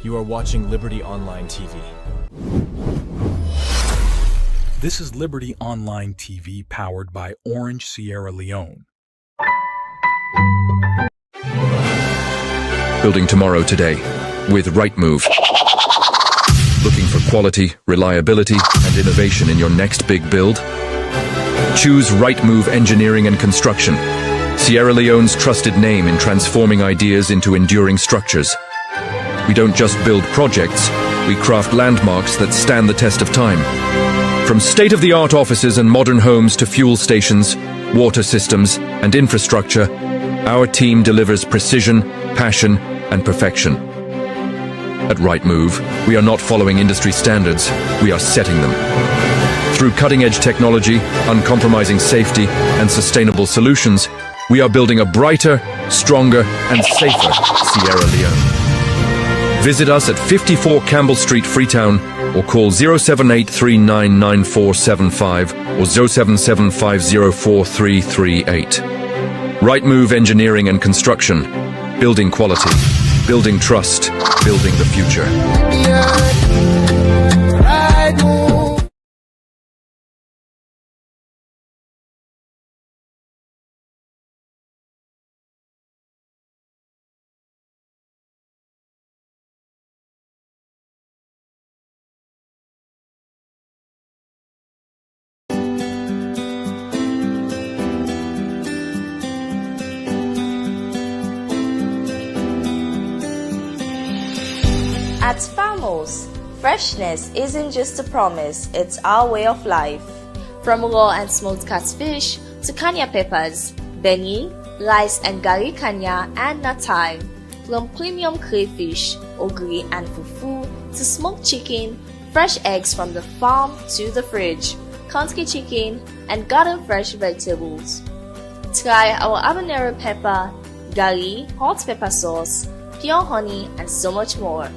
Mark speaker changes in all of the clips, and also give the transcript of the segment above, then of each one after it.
Speaker 1: You are watching Liberty Online TV.
Speaker 2: This is Liberty Online TV powered by Orange Sierra Leone.
Speaker 3: Building tomorrow today with Rightmove. Looking for quality, reliability, and innovation in your next big build? Choose Rightmove Engineering and Construction, Sierra Leone's trusted name in transforming ideas into enduring structures. We don't just build projects, we craft landmarks that stand the test of time. From state-of-the-art offices and modern homes to fuel stations, water systems, and infrastructure, our team delivers precision, passion, and perfection. At Rightmove, we are not following industry standards, we are setting them. Through cutting-edge technology, uncompromising safety, and sustainable solutions, we are building a brighter, stronger, and safer Sierra Leone. Visit us at 54 Campbell Street, Freetown, or call 078399475 or 077504338. Rightmove Engineering and Construction. Building quality, building trust, building the future.
Speaker 4: At Farmos, freshness isn't just a promise, it's our way of life. From raw and smoked catfish to kanya peppers, beni, rice and gari kanya and natai, from premium crayfish, ogiri and fufu to smoked chicken, fresh eggs from the farm to the fridge, country chicken and garden fresh vegetables. Try our habanero pepper, gari, hot pepper sauce, pure honey and so much more.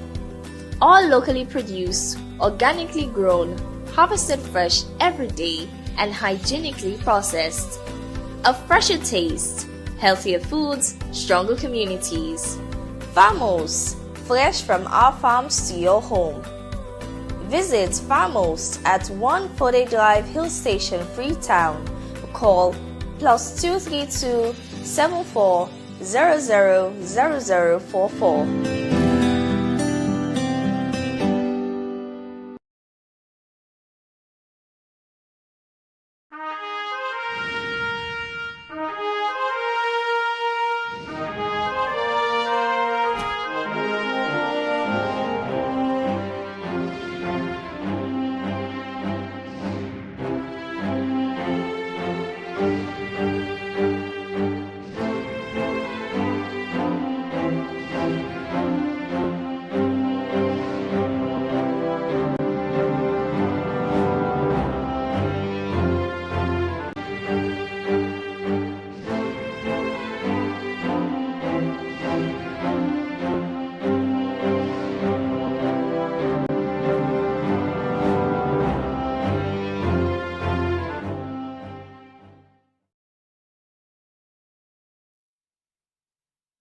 Speaker 4: All locally produced, organically grown, harvested fresh every day, and hygienically processed. A fresher taste, healthier foods, stronger communities. Farmos, fresh from our farms to your home. Visit Farmos at 1 Fode Drive Hill Station, Freetown. Call +232 74 000044.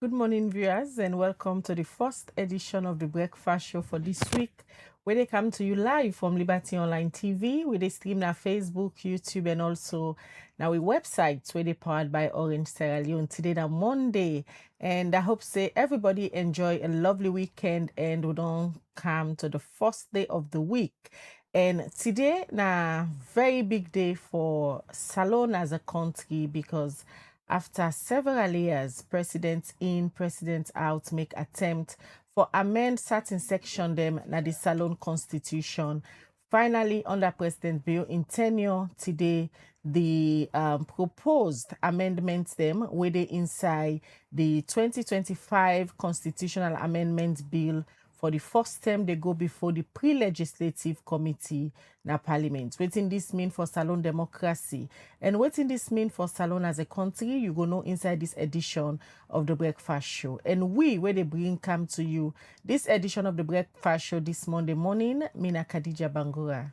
Speaker 5: Good morning, viewers, and welcome to the first edition of the Breakfast Show for this week, where they come to you live from Liberty Online TV, where they stream na Facebook, YouTube, and also now we websites where they powered by Orange Sierra Leone. Today, na Monday, and I hope say everybody enjoy a lovely weekend, and we don't come to the first day of the week. And today, na very big day for Salone as a country, because after several years, president in, president out, make attempt for amend certain section them na the Salone Constitution. Finally, under President Bill in tenure today, the proposed amendments them where they inside the 2025 Constitutional Amendment Bill. For the first time, they go before the pre-legislative committee na parliament. Waiting this mean for Salone democracy, and waiting this mean for Salone as a country, you go know inside this edition of the Breakfast Show. And we, where they bring come to you, this edition of the Breakfast Show this Monday morning, Mina Khadija Bangura.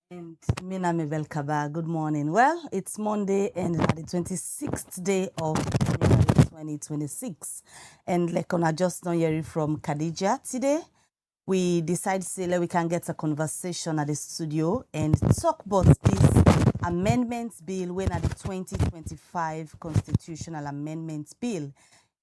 Speaker 6: And Mina Mabel Kaba, good morning. Well, it's Monday and the 26th day of January 2026. And like on just now hearing from Khadija today, we decide say we can get a conversation at the studio and talk about this amendment bill when at the 2025 constitutional amendment bill.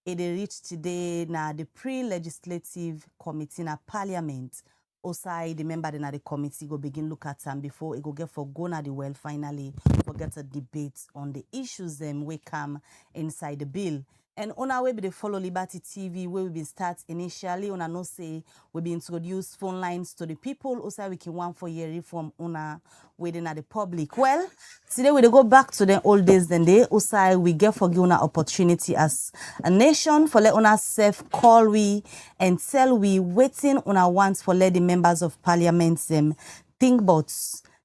Speaker 6: It reached today na the pre-legislative committee na parliament. Also, the member na the committee go begin look at them before it go get for go na the well finally for get a debate on the issues them we come inside the bill. And on our way, they follow Liberty TV, where we been start initially. On a no say we be introduce phone lines to the people. Also, we can want for year from una waiting at the public. Well, today we go back to the old days. Then they also we get for give una opportunity as a nation for let una self call we and tell we waiting una wants for let the members of parliament them think about.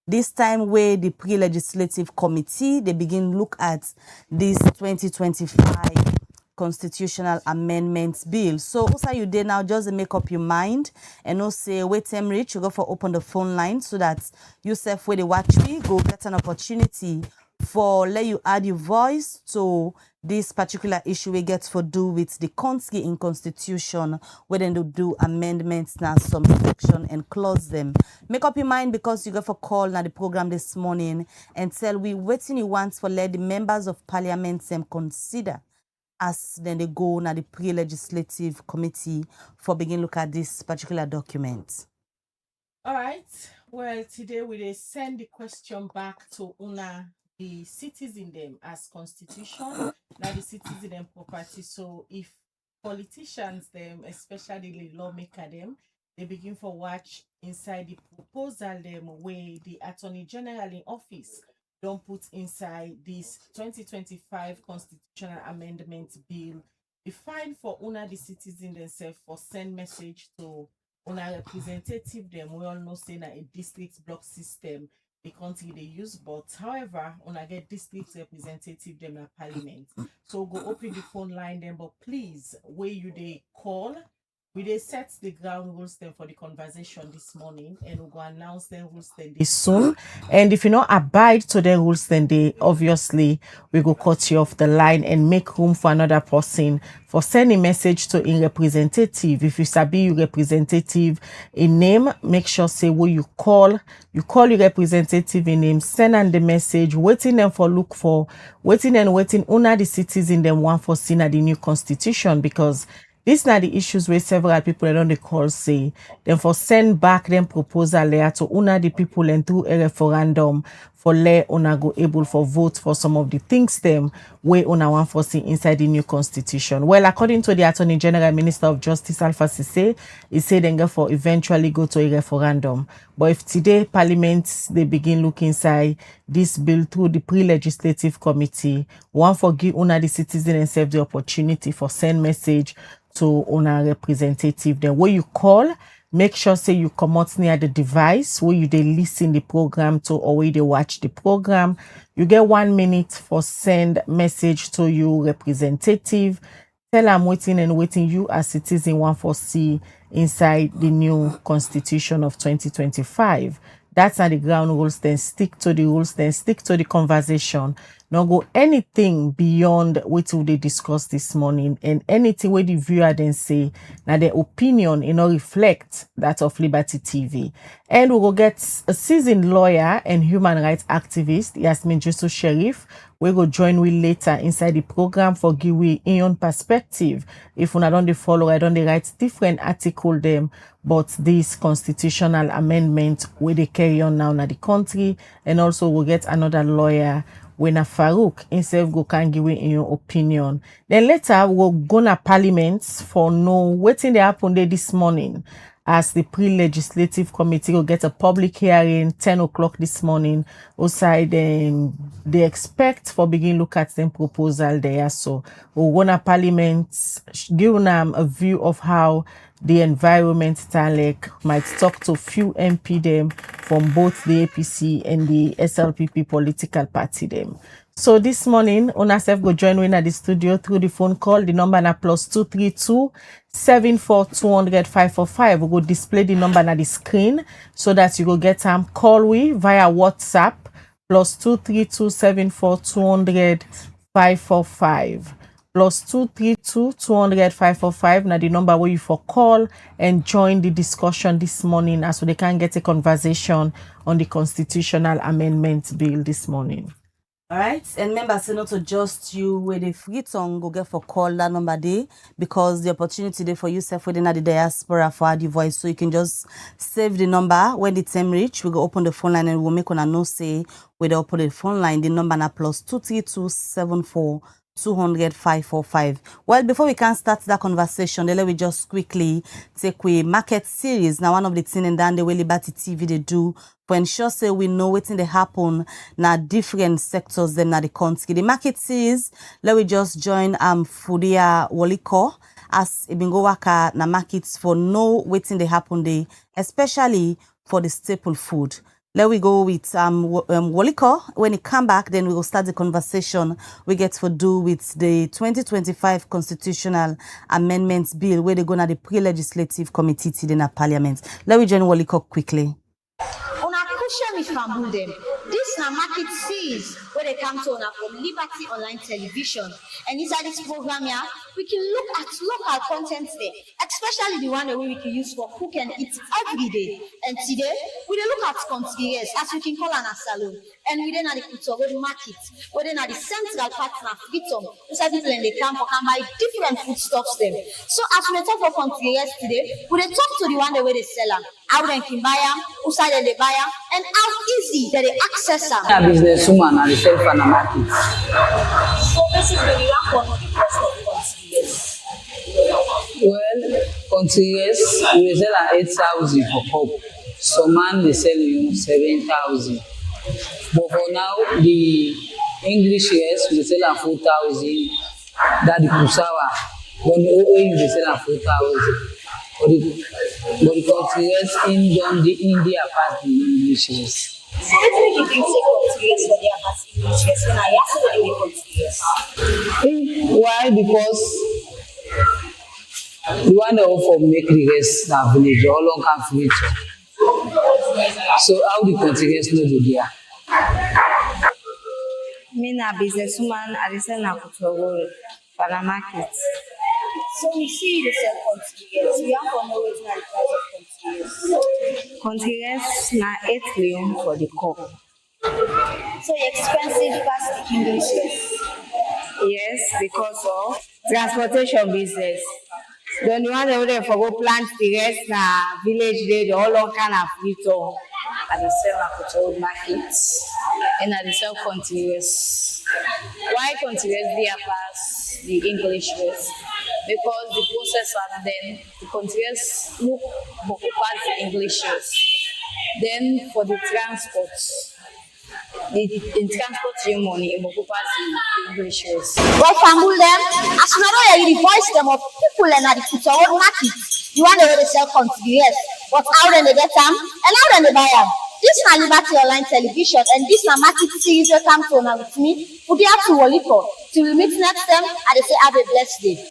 Speaker 6: This time where the pre-legislative committee, they begin look at this 2025 constitutional amendments bill. So also you did now just make up your mind and no say wait them reach, you go for open the phone line so that yourself where they watch me go get an opportunity for let you add your voice to this particular issue we get for do with the country in constitution where then to do amendments now some section and close them. Make up your mind because you got for call now the program this morning and tell we waiting you want for let the members of parliament them consider as then they go now the pre-legislative committee for begin look at this particular document.
Speaker 5: All right. Well, today we dey send the question back to una the citizen them as constitution, now the citizen them property. So if politicians them, especially the lawmaker them, they begin for watch inside the proposal them where the Attorney General in office don't put inside this 2025 constitutional amendment bill. The fine for una the citizen themselves for send message to una representative them. We all know say na a district block system the country they use, but however, una get district representative them na parliament. So go open the phone line them, but please where you they call. We they set the ground rules then for the conversation this morning and we'll go announce the rules then this soon. And if you not abide to the rules, then they obviously we go cut you off the line and make room for another person for sending message to in representative. If you sabi your representative in name, make sure say who you call your representative in name, send on the message, waiting them for look for waiting una the citizen them want for seeing the new constitution because these are the issues where several people on the call say, then for send back them proposal there to una the people and through a referendum for let una go able for vote for some of the things them where una want for see inside the new constitution. Well, according to the Attorney General Minister of Justice Alpha Sise, he said then go for eventually go to a referendum. But if today Parliament they begin look inside this bill through the pre-legislative committee, one for give una the citizen and serve the opportunity for send message to una representative. Then where you call, make sure say you come out near the device where you they listen the program to or where they watch the program. You get 1 minute for send message to your representative. Tell them waiting you as citizen want for see inside the new constitution of 2025. That's how the ground rules, then stick to the rules, then stick to the conversation. Not go anything beyond what they discussed this morning and anything where the viewer then say now their opinion reflect that of Liberty TV. And we will get a seasoned lawyer and human rights activist, Yasmin Jusu Sheriff. We go join we later inside the program for give we in own perspective. If una don't follow, I don't write different article them, but this constitutional amendment where they carry on now in the country, and also we'll get another lawyer when a Farouk himself go can give in your opinion. Then later we'll go to parliament for no waiting they happen there this morning as the pre-legislative committee will get a public hearing 10 o'clock this morning. Outside then they expect for begin look at them proposal there. So we'll go to parliament, give them a view of how the environment might talk to few MP them from both the APC and the SLPP political party them. So this morning, una self go join me at the studio through the phone call. The number na +232 74 545. We go display the number on the screen so that you go get call we via WhatsApp +232 74 545. +232 200 545. Now the number where you for call and join the discussion this morning as they can get a conversation on the constitutional amendment bill this morning.
Speaker 6: All right, and remember, say not to just you with the free tongue go get for call that number day, because the opportunity there for you self within the diaspora for add your voice, so you can just save the number. When the time reach, we go open the phone line and we'll make on a no say with the open the phone line. The number na +232 74 200 545. Well, before we can start that conversation, let me just quickly take we market series. Now, one of the things and then the way Liberty TV they do for ensure say we know what's in the happen na different sectors them na the country. The market series, let we just join Fudia Woliko as Ibingo Waka na markets for know what's in the happen day, especially for the staple food. Let we go with Woliko. When he come back, then we will start the conversation we get to do with the 2025 Constitutional Amendments Bill, where they go to the pre-legislative committee in the parliament. Let me join Woliko quickly.
Speaker 7: This na market series where they come to on from Liberty Online Television, and inside this program here we can look at local content there, especially the one that we can use for cook and eat every day. And today we dey look at contigers, as we can call an salon, and we then at the Kutoro market, where then at the central partner Freedom, inside people in the camp can buy different foodstuffs them. So as we talk for contigers today, we dey talk to the one that where they sell them, how they can buy them, who side they buy them, and how easy that they access them.
Speaker 8: A businesswoman and sell for the market.
Speaker 7: So basically, we have one of the first of contigers.
Speaker 8: Well, contigers we sell at 8,000 for cup. Some man they sell you 7,000. But for now, the English years we sell at 4,000. That the Kusawa, but the OA they sell at 4,000. But the contigers in India pass the English years.
Speaker 7: So what do you think contigers for their past English years? When I ask what they contigers?
Speaker 8: Why? Because the one that offer make the rest na village all long can free. So how the contigers know do there?
Speaker 9: Me na businesswoman, I sell na Kutoro for the market.
Speaker 7: So we see the sell contigers. We have to know what the price of contigers.
Speaker 9: Contigers na 8 million for the cup.
Speaker 7: So expensive past the English years.
Speaker 9: Yes, because of transportation business. The only one that for go plant the rest na village day, the whole long kind of frito. I sell na Kutoro market and I sell contigers. Why contigers there pass the English years? Because the process and then the contigers look past the English years. Then for the transport, in transport your money, it will pass the English years.
Speaker 7: Well, family them, as you know, you voice them of people and at the Kutoro market. You want to sell contigers, but how then they get them and how then they buy them. This is Liberty Online Television, and this is a market series that comes to now with me. Fudia to Woliko. Till we meet next time, I say have a blessed day.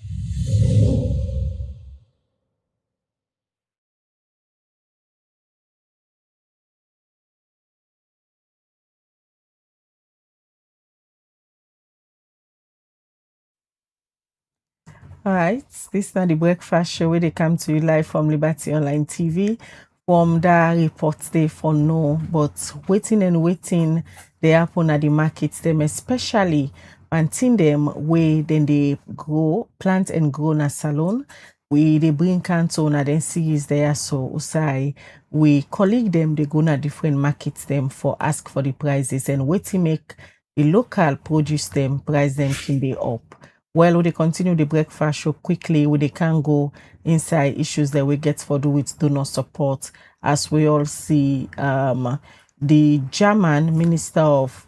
Speaker 5: All right, this is not the breakfast show where they come to you live from Liberty Online TV. From the reports they for no, but waiting they happen at the markets them, especially planting them where then they grow, plant and grow in a salon. They bring canton and then series there, so usai we colleague them, they go na different markets them for ask for the prices and waiting make the local produce them, price them can be up. Well, we continue the breakfast show quickly. We can go inside issues that we get for do with do not support, as we all see the German Minister of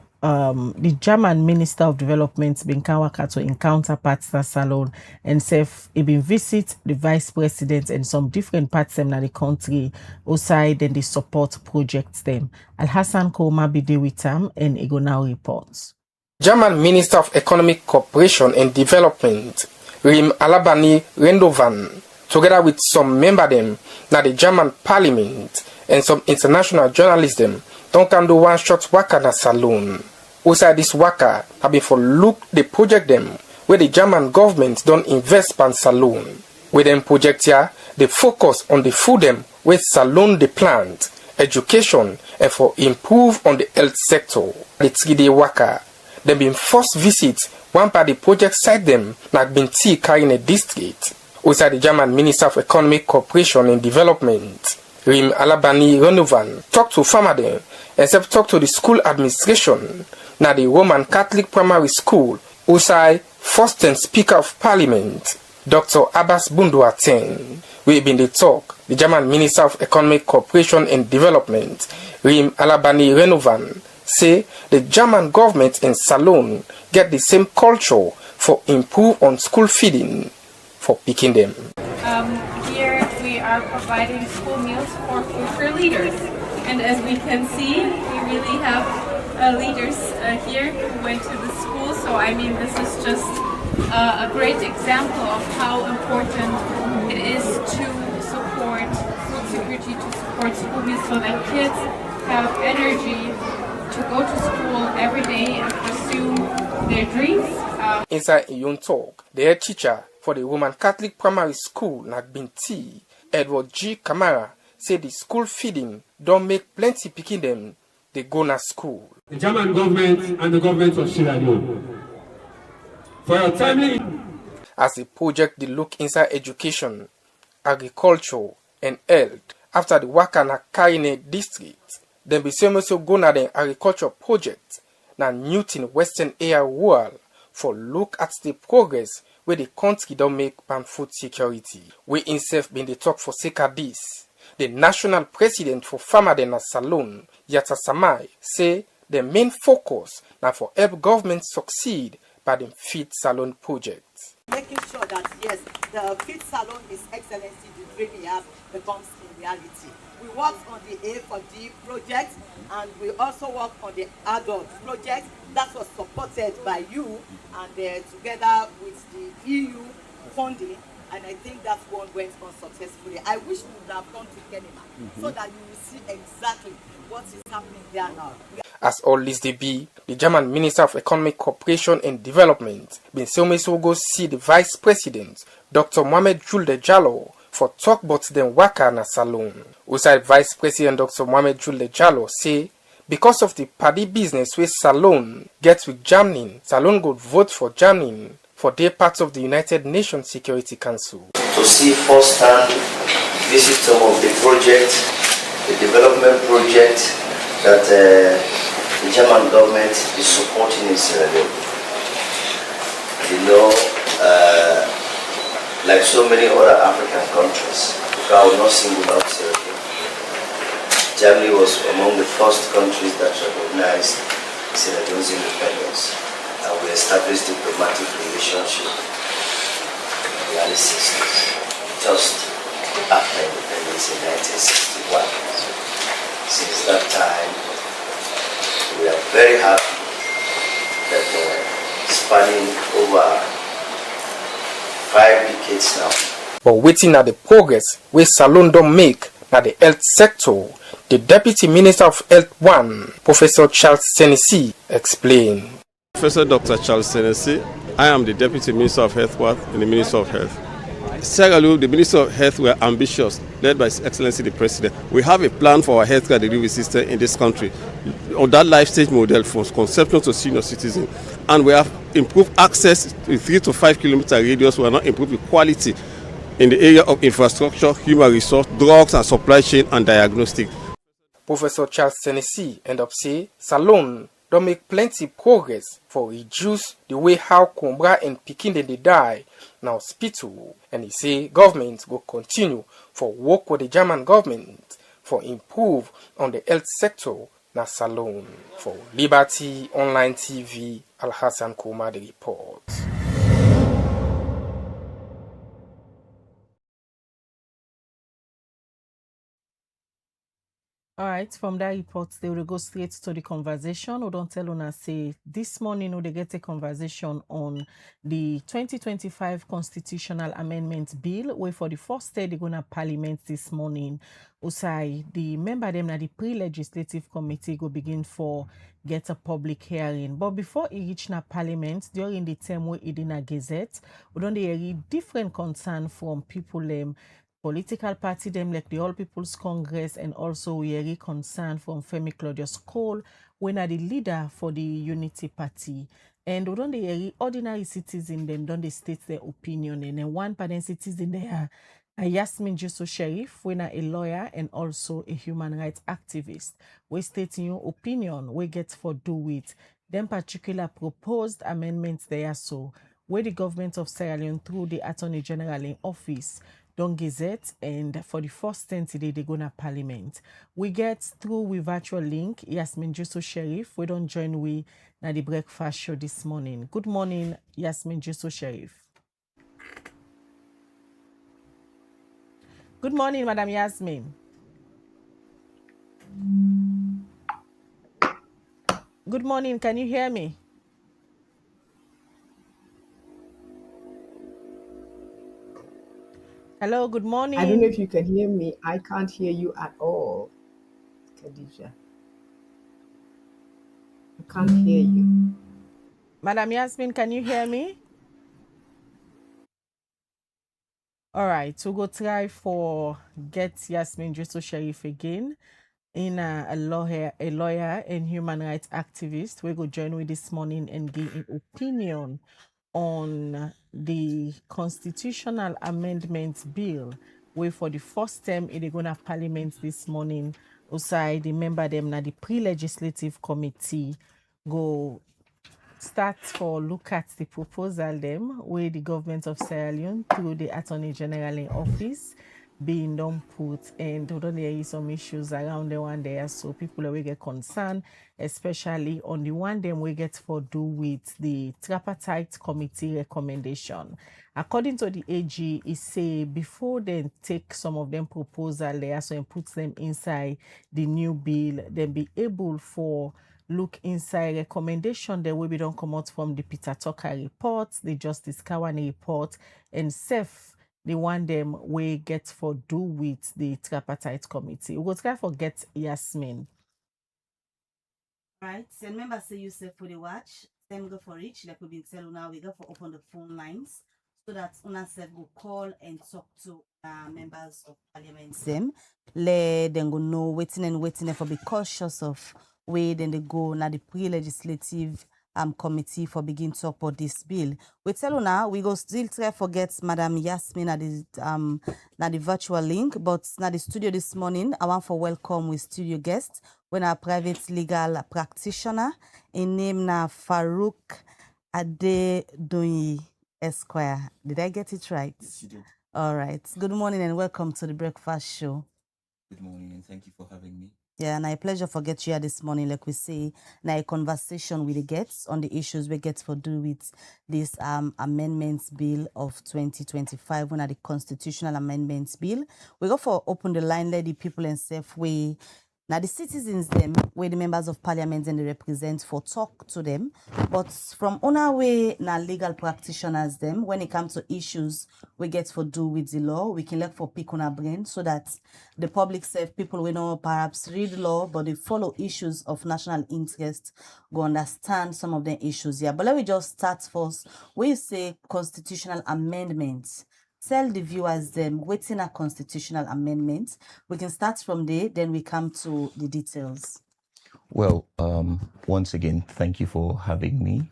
Speaker 5: Development been to in counterparts that salon and self he been visit the vice president and some different parts in the country outside and they support projects them. Al Hassan Koma be there with them and he go now reports.
Speaker 10: German Minister of Economic Cooperation and Development, Rim Alabani Rendovan, together with some member them na the German Parliament and some international journalists them, don't can do one shot waka na saloon. Outside this waka, have been for look the project them where the German government don't invest pan Salone. With them project here, they focus on the food them with Salone the plant, education, and for improve on the health sector. The 3-day waka, they been first visit one part the project site them like been tea carrying a district. Outside the German Minister of Economic Cooperation and Development, Rim Alabani Renovan, talk to farmer them, except talk to the school administration. Now the Roman Catholic Primary School, outside first and Speaker of Parliament, Dr. Abbas Bunduateng. We been the talk, the German Minister of Economic Cooperation and Development, Rim Alabani Renovan, say the German government in Salone get the same culture for improve on school feeding for picking them.
Speaker 11: Here we are providing school meals for future leaders, and as we can see, we really have leaders here who went to the school. So I mean, this is just a great example of how important it is to support food security, to support school meals, so that kids have energy to go to school every day and pursue their dreams.
Speaker 10: Inside Iyun talk, the head teacher for the Roman Catholic Primary School, Nagbinti, Edward G. Kamara, said the school feeding don't make plenty picking them, they go to school.
Speaker 12: The German government and the government of Sierra Leone, for your timely...
Speaker 10: As the project they look inside education, agriculture, and health, after the Wakana Karine district, then be same also go na the agriculture project, na Newton Western Area Rural, for look at the progress where the country don't make pan food security. We himself been the talk for sake of this. The national president for Farmer Dena Salone, Yata Samai, say the main focus now for help government succeed by the Feed Salone project.
Speaker 13: Making sure that yes, the Feed Salone is excellency, the dream we have becomes in reality. We work on the A4D project and we also work on the adult project that was supported by you and together with the EU funding, and I think that one went on successfully. I wish we would have gone to Kenema so that you will see exactly what is happening there now.
Speaker 10: As all this they be, the German Minister of Economic Cooperation and Development been so go see the Vice President, Dr. Mohamed Julde Jallo, for talk about them waka na Salone. Outside Vice President Dr. Mohamed Julde Jallo say, because of the paddy business with Salone gets with Germany, Salone would vote for Germany for their part of the United Nations Security Council.
Speaker 14: To see firsthand, visit some of the projects, the development project that the German government is supporting in Sierra Leone. You know, like so many other African countries, I will not single out Sierra Leone. Germany was among the first countries that recognized Sierra Leone's independence, and we established diplomatic relationship in the early 60s, just after independence in 1961. Since that time, we are very happy that spanning over 5 decades now.
Speaker 10: But waiting at the progress where Salone don't make at the health sector, the Deputy Minister of Health 1, Professor Charles Senesi, explained.
Speaker 15: Professor Dr. Charles Senesi, I am the Deputy Minister of Health 1 in the Ministry of Health. Sierra Leone, the Ministry of Health, were ambitious, led by His Excellency the President. We have a plan for our healthcare delivery system in this country. On that life stage model from conception to senior citizen. And we have improved access to 3 to 5 kilometer radius. We are not improving quality in the area of infrastructure, human resource, drugs and supply chain and diagnostic.
Speaker 10: Professor Charles Senesi end up say Salone don't make plenty progress for reduce the way how Kombra and Pikin they die in hospital, and he say government will continue for work with the German government for improve on the health sector na Salone. For Liberty Online TV, Al Hassan Kouma the report.
Speaker 5: All right, from that report, they will go straight to the conversation. We don't tell una say this morning they get a conversation on the 2025 constitutional amendment bill, where for the first day they're gonna parliament this morning. Usai, the member them na the pre-legislative committee go begin for get a public hearing. But before it reach na parliament, during the term where it in a gazette, we don't hear different concern from people political party them like the All People's Congress, and also we are concerned from Femi Claudius Cole, when are the leader for the Unity Party. And we don't the ordinary citizen them don't they state their opinion, and then one party citizen there Yasmin Jusso Sheriff, when a lawyer and also a human rights activist. We stating your opinion, we get for do with them particular proposed amendments there, so where the government of Sierra Leone through the Attorney General in office don't gazette, and for the first 10 today they go to parliament. We get through with virtual link Yasmin Jusso Sheriff. We don't join we na the breakfast show this morning. Good morning, Yasmin Jusso Sheriff. Good morning, Madam Yasmin. Good morning, can you hear me? Hello, good morning.
Speaker 16: I don't know if you can hear me. I can't hear you at all, Khadija. I can't hear you.
Speaker 5: Madam Yasmin, can you hear me? All right, so go try for get Yasmin Jusso Sheriff again. In a lawyer and human rights activist. We go join with this morning and give an opinion on the constitutional amendment bill, where for the first time they're gonna parliament this morning. Outside the member them na the pre-legislative committee go start for look at the proposal them where the government of Sierra Leone through the Attorney General in office being done put, and don't there is some issues around the one there, so people will get concerned, especially on the one them we get for do with the tripartite committee recommendation. According to the AG, it say before they take some of them proposal there, so and put them inside the new bill, then be able for look inside recommendation that will be done come out from the Peter Tucker report, the Justice Kawani report, and SEF the one them we get for do with the tripartite committee. We go try for get Yasmin.
Speaker 6: Right, so remember say you say for the watch, then go for each, like we've been telling now, we go for open the phone lines so that una self go call and talk to members of parliament. Them let them go know waiting for be cautious of where then they go now the pre-legislative committee for begin talk about this bill. We tell you now we go still try forget Madam Yasmin at the virtual link, but now the studio this morning I want for welcome with studio guest when our private legal practitioner in name na Farouk Adedoyi Esquire. Did I get it right?
Speaker 17: Yes, you did.
Speaker 6: All right. Good morning and welcome to the breakfast show.
Speaker 17: Good morning and thank you for having me.
Speaker 6: Yeah, and a pleasure for get you here this morning, like we say, now a conversation with the guests on the issues we get for do with this amendments bill of 2025, one of the constitutional amendments bill. We go for open the line, let the people and safe way. Now the citizens them, where the members of parliament and they represent for talk to them, but from on our way now legal practitioners them, when it comes to issues we get for do with the law, we can look for pick on our brain so that the public safe people we know perhaps read law, but they follow issues of national interest, go understand some of the issues here. But let me just start first. When you say constitutional amendments, tell the viewers them waiting a constitutional amendment. We can start from there, then we come to the details.
Speaker 17: Well, once again, thank you for having me.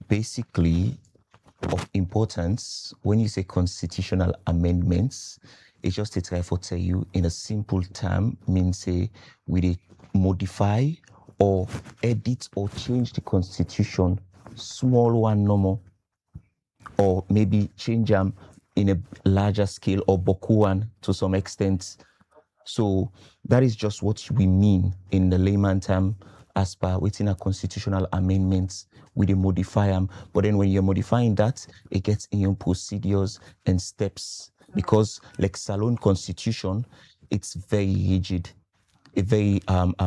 Speaker 17: Basically, of importance, when you say constitutional amendments, it's just to try to tell you in a simple term, means say we modify or edit or change the constitution, small one no more, or maybe change them in a larger scale or bokuan to some extent. So that is just what we mean in the layman term as per within a constitutional amendments with a modify them. But then when you're modifying that, it gets in your procedures and steps. Because like Salon Constitution, it's very rigid, very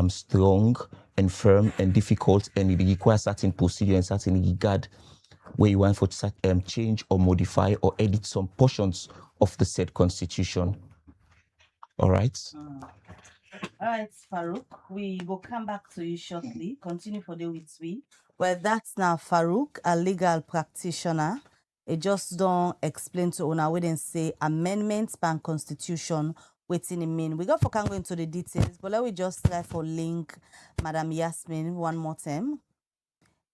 Speaker 17: strong and firm and difficult, and it requires certain procedure and certain regard where you want for change or modify or edit some portions of the said constitution. All right.
Speaker 6: All right, Farouk, we will come back to you shortly. Continue for the with we. Well, that's now Farouk, a legal practitioner. It just don't explain to una we didn't say amendments ban constitution waiting in mean. We got for can go into the details, but let we just try for link Madam Yasmin one more time.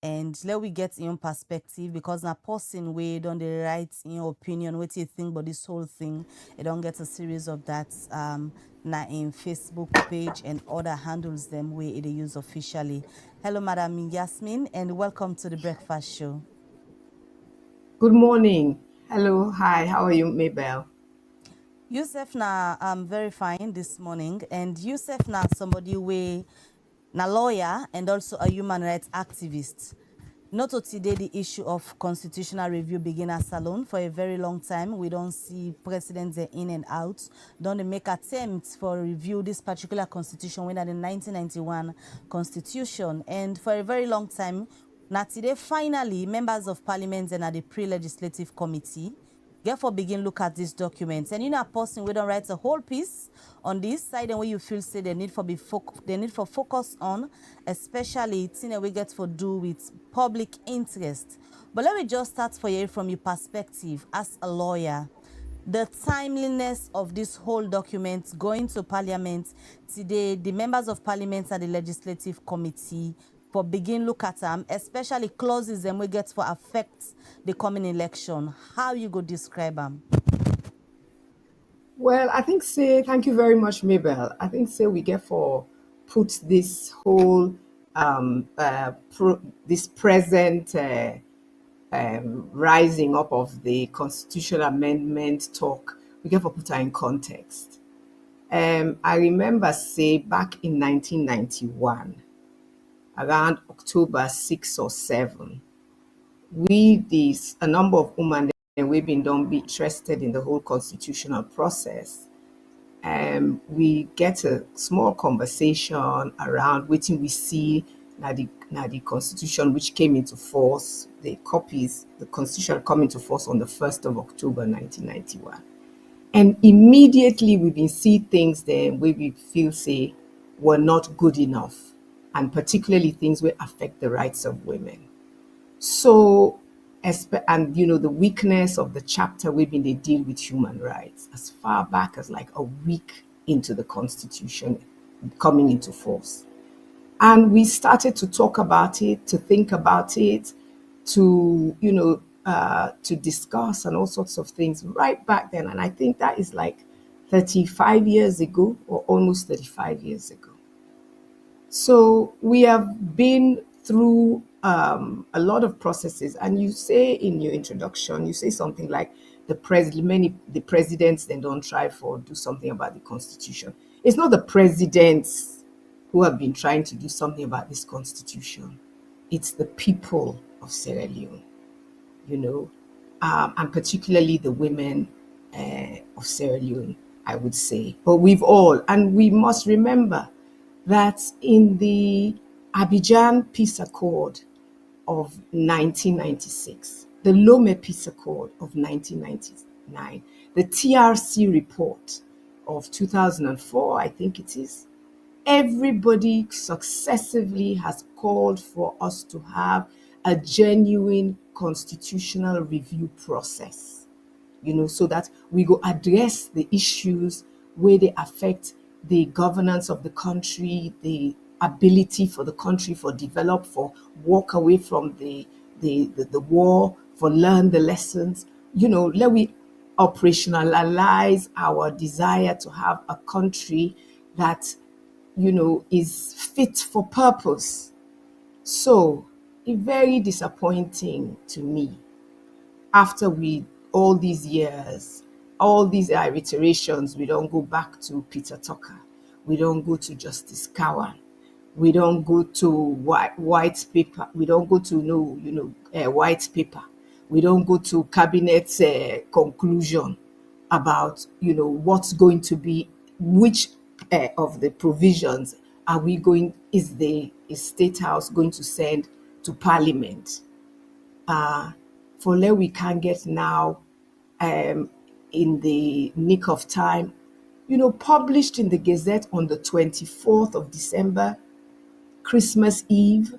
Speaker 6: And let we get in your perspective, because now person we don't the right in your opinion, what you think about this whole thing. You don't get a series of that now in Facebook page and other handles them where it is used officially. Hello, Madam Yasmin, and welcome to the Breakfast Show.
Speaker 16: Good morning. Hello, hi, how are you, Mabel?
Speaker 6: Yusuf na very fine this morning, and Yusuf na somebody we na lawyer and also a human rights activist. Not today the issue of constitutional review begin as alone. For a very long time, we don't see presidents in and out. Don't they make attempts for review this particular constitution when at the 1991 constitution. And for a very long time, now today finally members of parliament and at the pre-legislative committee therefore begin look at these documents. And you know, a person we don't write a whole piece on this side and where you feel say they need for focus on, especially thing we get for do with public interest. But let me just start for you from your perspective as a lawyer. The timeliness of this whole document going to parliament today, the members of parliament and the legislative committee for begin look at them, especially clauses them we get for affect the coming election. How you go describe them?
Speaker 16: Well, I think thank you very much, Mabel. I think we get for put this whole this present rising up of the constitutional amendment talk, we get for put her in context. I remember back in 1991, around October 6 or 7, a number of women and we've been interested in the whole constitutional process. We get a small conversation around what we see now the constitution which came into force, the constitution come into force on the 1st of October 1991. And immediately we've been see things there where we feel were not good enough, and particularly things will affect the rights of women. So, and you know, the weakness of the chapter we've been they deal with human rights as far back as like a week into the constitution coming into force. And we started to talk about it, to think about it, to, you know, to discuss and all sorts of things right back then. And I think that is like 35 years ago or almost 35 years ago. So we have been through a lot of processes, and you say in your introduction, you say something like the presidents then don't try for do something about the constitution. It's not the presidents who have been trying to do something about this constitution. It's the people of Sierra Leone, you know, and particularly the women of Sierra Leone, I would say. But we must remember that in the Abidjan Peace Accord of 1996, the Lome Peace Accord of 1999, the TRC report of 2004, I think it is, everybody successively has called for us to have a genuine constitutional review process, you know, so that we go address the issues where they affect the governance of the country, the ability for the country for develop, for walk away from the war, for learn the lessons. You know, let we operationalize our desire to have a country that, you know, is fit for purpose. So it's very disappointing to me after all these years, all these iterations, we don't go back to Peter Tucker. We don't go to Justice Cowan. We don't go to white paper. We don't go to white paper. We don't go to cabinet conclusion about, you know, what's going to be which of the provisions is State House going to send to Parliament? For let we can get now in the nick of time, published in the Gazette on the 24th of December, Christmas Eve.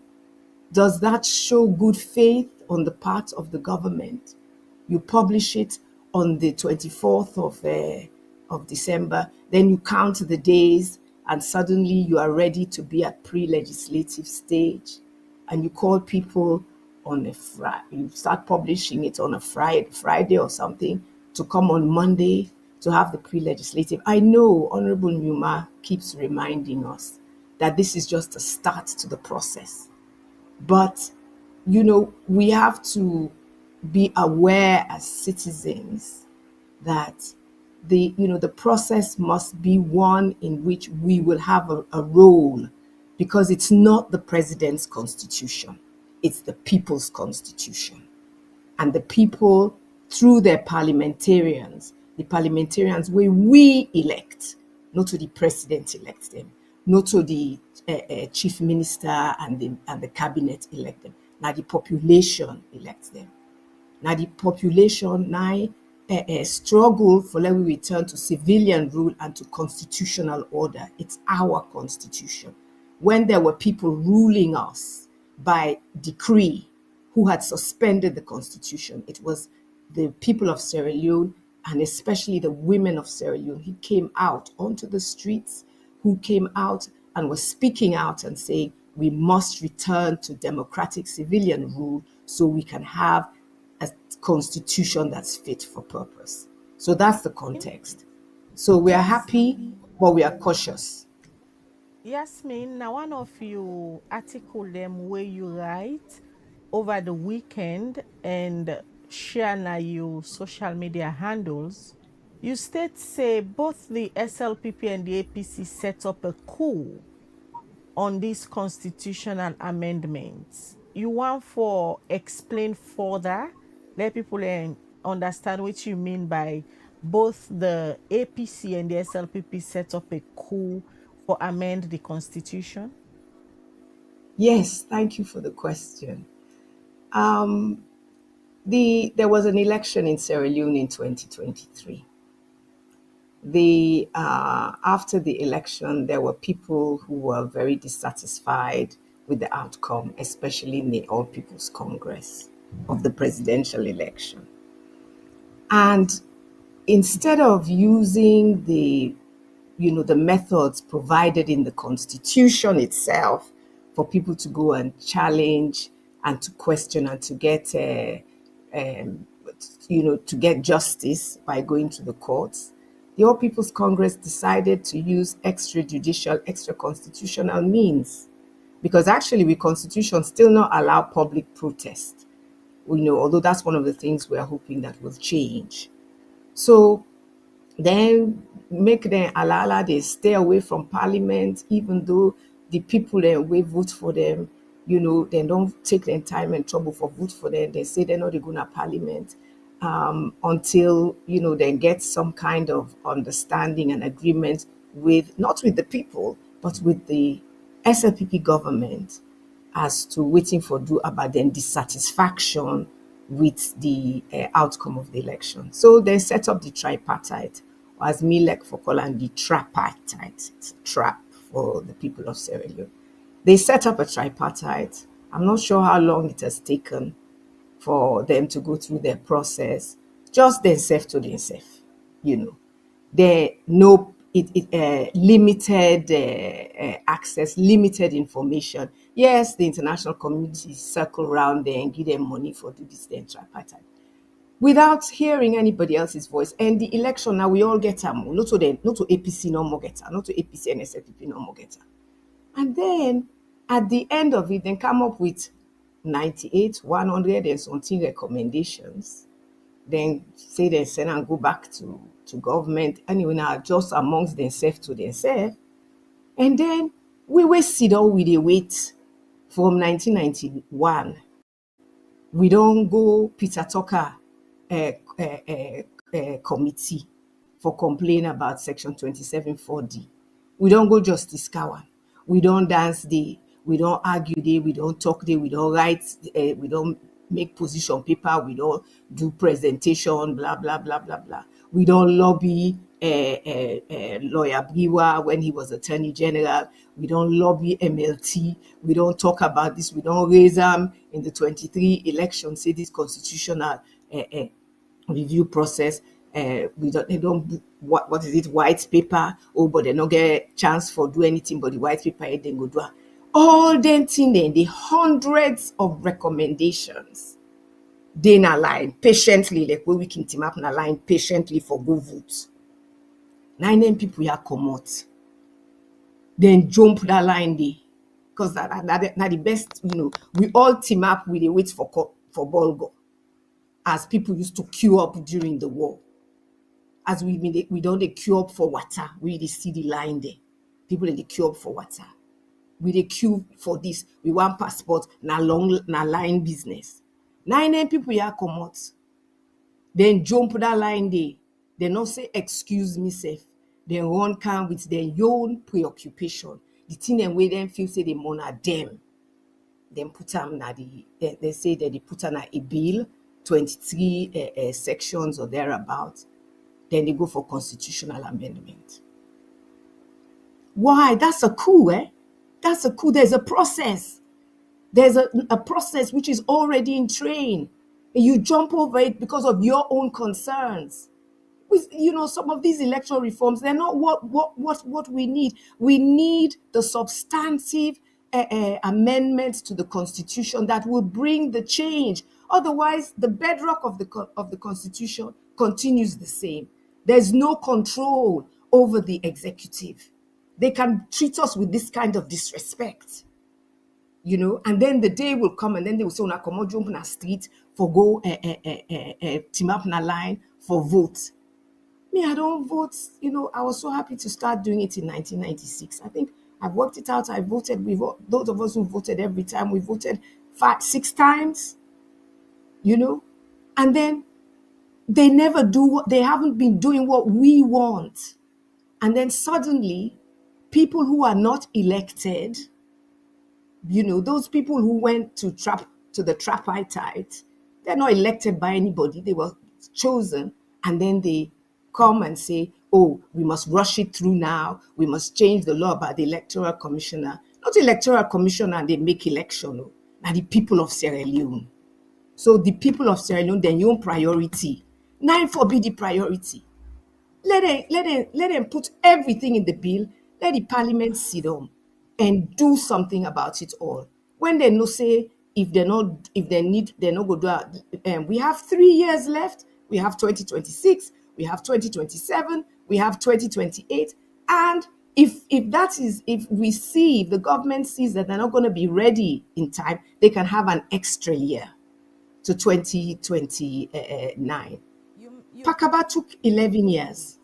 Speaker 16: Does that show good faith on the part of the government? You publish it on the 24th of December, then you count the days, and suddenly you are ready to be at pre-legislative stage, and you call people on a Friday, you start publishing it on a Friday or something, to come on Monday to have the pre-legislative. I know Honorable Numa keeps reminding us that this is just a start to the process. But, we have to be aware as citizens that the process must be one in which we will have a role, because it's not the president's constitution, it's the people's constitution. And the people, through their parliamentarians, the parliamentarians where we elect, not to the president elect them, not to the chief minister and the cabinet elect them. Now the population elects them. Now the population now struggle for let we return to civilian rule and to constitutional order. It's our constitution. When there were people ruling us by decree who had suspended the constitution, it was the people of Sierra Leone, and especially the women of Sierra Leone, who came out onto the streets, who came out and was speaking out and saying, we must return to democratic civilian rule so we can have a constitution that's fit for purpose. So that's the context. So we are happy, but we are cautious.
Speaker 5: Yasmin, now one of you article them where you write over the weekend and share na your social media handles, you state say both the SLPP and the APC set up a coup on these constitutional amendments. You want for explain further, let people understand what you mean by both the APC and the SLPP set up a coup for amend the constitution?
Speaker 16: Yes, thank you for the question. There was an election in Sierra Leone in 2023. After the election, there were people who were very dissatisfied with the outcome, especially in the All People's Congress of the presidential election. And instead of using the methods provided in the Constitution itself for people to go and challenge and to question and to get to get justice by going to the courts, the All People's Congress decided to use extrajudicial, extra-constitutional means, because actually the Constitution still not allow public protest, although that's one of the things we're hoping that will change. So then make them allow they stay away from Parliament, even though the people that will vote for them, they don't take their time and trouble for vote for them. They say they're not going to Parliament until, they get some kind of understanding and agreement with, not with the people, but with the SLPP government as to waiting for do about them dissatisfaction with the outcome of the election. So they set up the tripartite, or as Milek for calling the tripartite. It's a trap for the people of Sierra Leone. They set up a tripartite. I'm not sure how long it has taken for them to go through their process, just themselves to themselves, They know limited access, limited information. Yes, the international community circle around there and give them money for do this then tripartite, without hearing anybody else's voice. And the election now we all get them, not to APC no more get not to APC and SLPP no more get. And then at the end of it, then come up with 98, 100 and something recommendations. Then say they send and go back to government. Anyway, now just amongst themselves to themselves. And then we will sit down with the wait from 1991. We don't go Peter Tucker committee for complain about Section 27(4)(d). We don't go Justice Cowan. We don't dance day. We don't argue day. We don't talk day. We don't write. We don't make position paper. We don't do presentation. Blah blah blah blah blah. We don't lobby Lawyer Biwa when he was Attorney General. We don't lobby MLT. We don't talk about this. We don't raise them in the 23 election. Say this constitutional review process. They don't what is it, white paper? Oh, but they don't get chance for do anything but the white paper, then go do all them thing then the hundreds of recommendations. They na line patiently, like where we can team up na line patiently for go vote. 9 people here come out. Then jump that line day. Because that the best, we all team up, we dey wait for Bolgo. As people used to queue up during the war. As we don't dey queue up for water. We dey see the line there. People dey queue up for water. We dey queue for this. We want passport, na line business. 9 people here come out. Then jump that line day. They not say excuse me safe. They run can with their own preoccupation. The thing and way them feel say they mona them. Then put them na they say that they put on a bill, 23 sections or thereabout. Then they go for constitutional amendment. Why? That's a coup, eh? That's a coup. There's a process. There's a process which is already in train. And you jump over it because of your own concerns. Some of these electoral reforms, they're not what we need. We need the substantive amendments to the Constitution that will bring the change. Otherwise, the bedrock of the Constitution continues the same. There's no control over the executive. They can treat us with this kind of disrespect, and then the day will come and then they will say, "Una come jump na street for go team up na line for vote." Me, I don't vote. I was so happy to start doing it in 1996. I think I've worked it out. I voted. Those of us who voted every time, we voted 5-6 times. And then they never do. They haven't been doing what we want. And then suddenly, people who are not elected, those people who went to the tripartite, they're not elected by anybody. They were chosen, and then they come and say, "Oh, we must rush it through now. We must change the law about the electoral commissioner." Not the electoral commissioner, and they make election. No. Now the people of Sierra Leone. So the people of Sierra Leone, then your priority. 9 forbid the priority. Let them put everything in the bill. Let the parliament sit down and do something about it all. When they no say if they not go do. We have 3 years left. We have 2026. We have 2027, we have 2028, and if the government sees that they're not going to be ready in time, they can have an extra year to 2029. Pakaba took 11 years.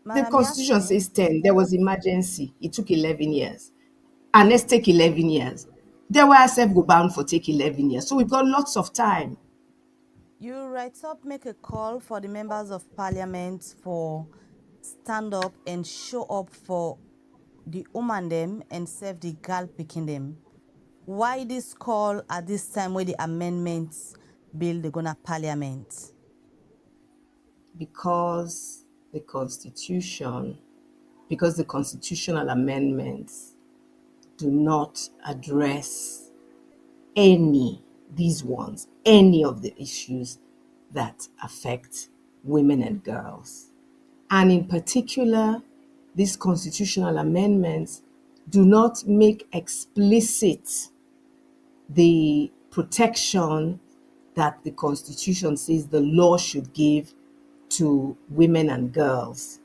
Speaker 16: The Constitution says 10. There was emergency. It took 11 years. And let's take 11 years. They were go bound for take 11 years. So we've got lots of time.
Speaker 6: You write up, make a call for the members of parliament for stand up and show up for the woman them and serve the girl picking them. Why this call at this time where the amendments bill they're gonna parliament?
Speaker 16: Because the constitutional amendments do not address any of the issues that affect women and girls. And in particular, these constitutional amendments do not make explicit the protection that the Constitution says the law should give to women and girls,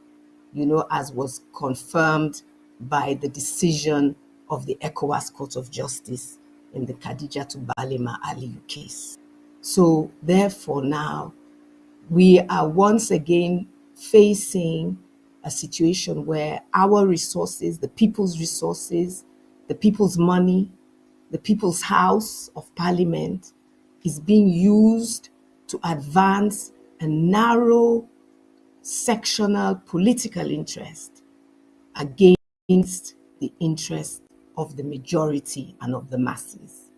Speaker 16: as was confirmed by the decision of the ECOWAS Court of Justice in the Khadijatu Balema Aliyu case. So therefore now, we are once again facing a situation where our resources, the people's money, the people's house of parliament is being used to advance a narrow sectional political interest against the interest of the majority and of the masses.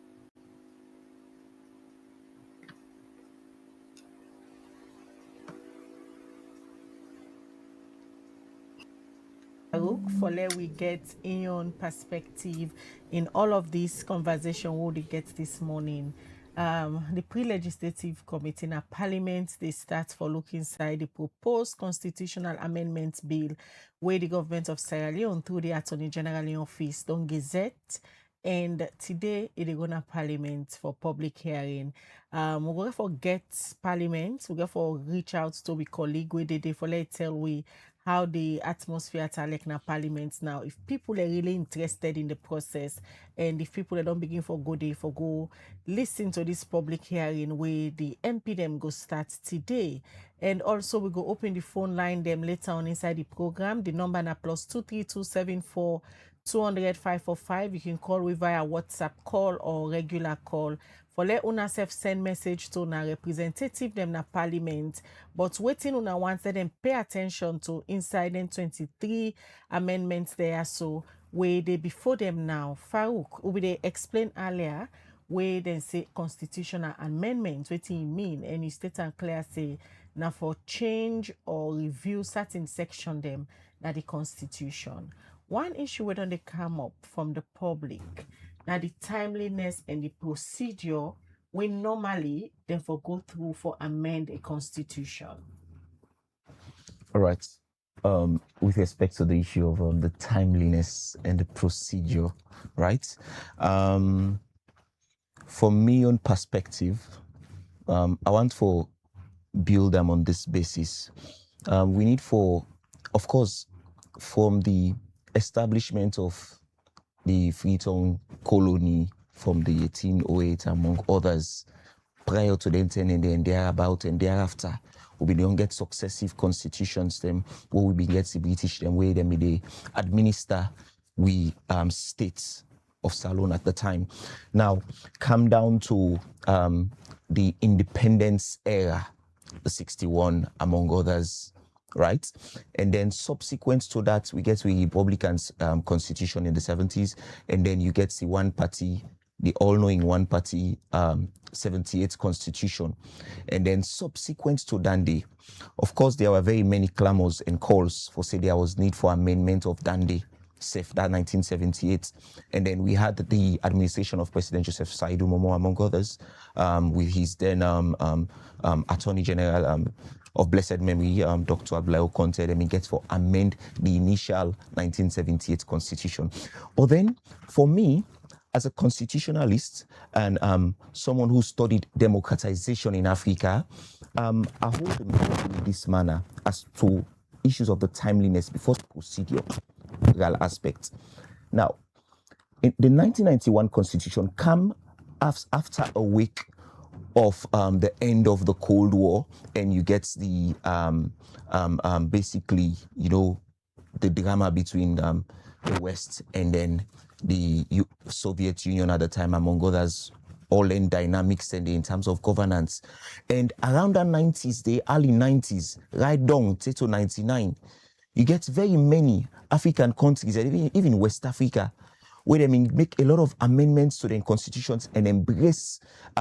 Speaker 5: For let we get Ian perspective in all of this conversation what we get this morning. The pre-legislative committee in Parliament, they start for look inside the proposed constitutional amendment bill where the government of Sierra Leone through the Attorney General in office don't gazette. And today it is going to Parliament for public hearing. We're going to get Parliament, we're going to reach out to we colleague where they for let tell we how the atmosphere at Alekna Parliament now. If people are really interested in the process and if people don't begin for go listen to this public hearing where the MP them go start today. And also we go open the phone line them later on inside the program. The number na +23274 200-545. You can call with via WhatsApp call or regular call. For let una self send message to na representative them na Parliament. But waiting una wants them pay attention to inside them 23 amendments there. So where they before them now. Farouk, who they explain earlier where they say constitutional amendments, what it mean, and you state and clear say now for change or review certain section them na the constitution. One issue where don't they come up from the public, now the timeliness and the procedure we normally therefore go through for amend a constitution.
Speaker 17: All right. With respect to the issue of the timeliness and the procedure, right? For me, on perspective, I want to build them on this basis. We need for, of course, from the establishment of the Freetown colony from the 1808, among others, prior to the 10 and then thereabout and thereafter, we don't get successive constitutions them where we get the British them where them they administer we states of Salone at the time. Now come down to the independence era, the 61 among others, right? And then subsequent to that, we get the Republican constitution in the 70s, and then you get the one party, the all-knowing one party 78th constitution. And then subsequent to Dande, of course, there were very many clamors and calls for say there was need for amendment of Dande, that 1978. And then we had the administration of President Joseph Saidu Momo, among others, with his then Attorney General of blessed memory, Dr. Ablayo Conte, and he gets for amend the initial 1978 constitution. But then, for me, as a constitutionalist and someone who studied democratization in Africa, I hold the meaning in this manner as to issues of the timeliness before the procedural aspect. Now, in the 1991 constitution come after a week of the end of the Cold War, and you get the basically, you know, the drama between the West and then the Soviet Union at the time, among others, all in dynamics and in terms of governance. And around the 90s, the early 90s, right down to 99, you get very many African countries, even West Africa, where they make a lot of amendments to the constitutions and embrace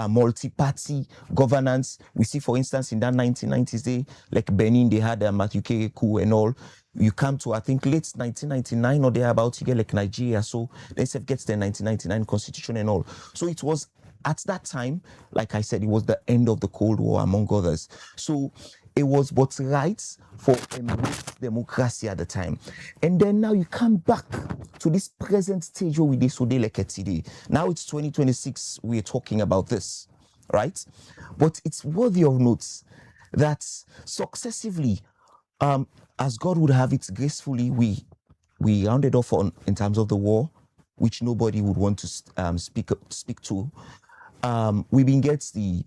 Speaker 17: multi-party governance. We see, for instance, in that 1990s, like Benin, they had Matthew coup and all. You come to, I think, late 1999 or thereabouts, you get like Nigeria. So they gets the 1999 constitution and all. So it was at that time, like I said, it was the end of the Cold War, among others. So it was what's right for democracy at the time. And then now you come back to this present stage where we did so like today. Now it's 2026, we're talking about this, right? But it's worthy of note that successively, as God would have it gracefully, we rounded off on in terms of the war, which nobody would want to speak to. We been gets the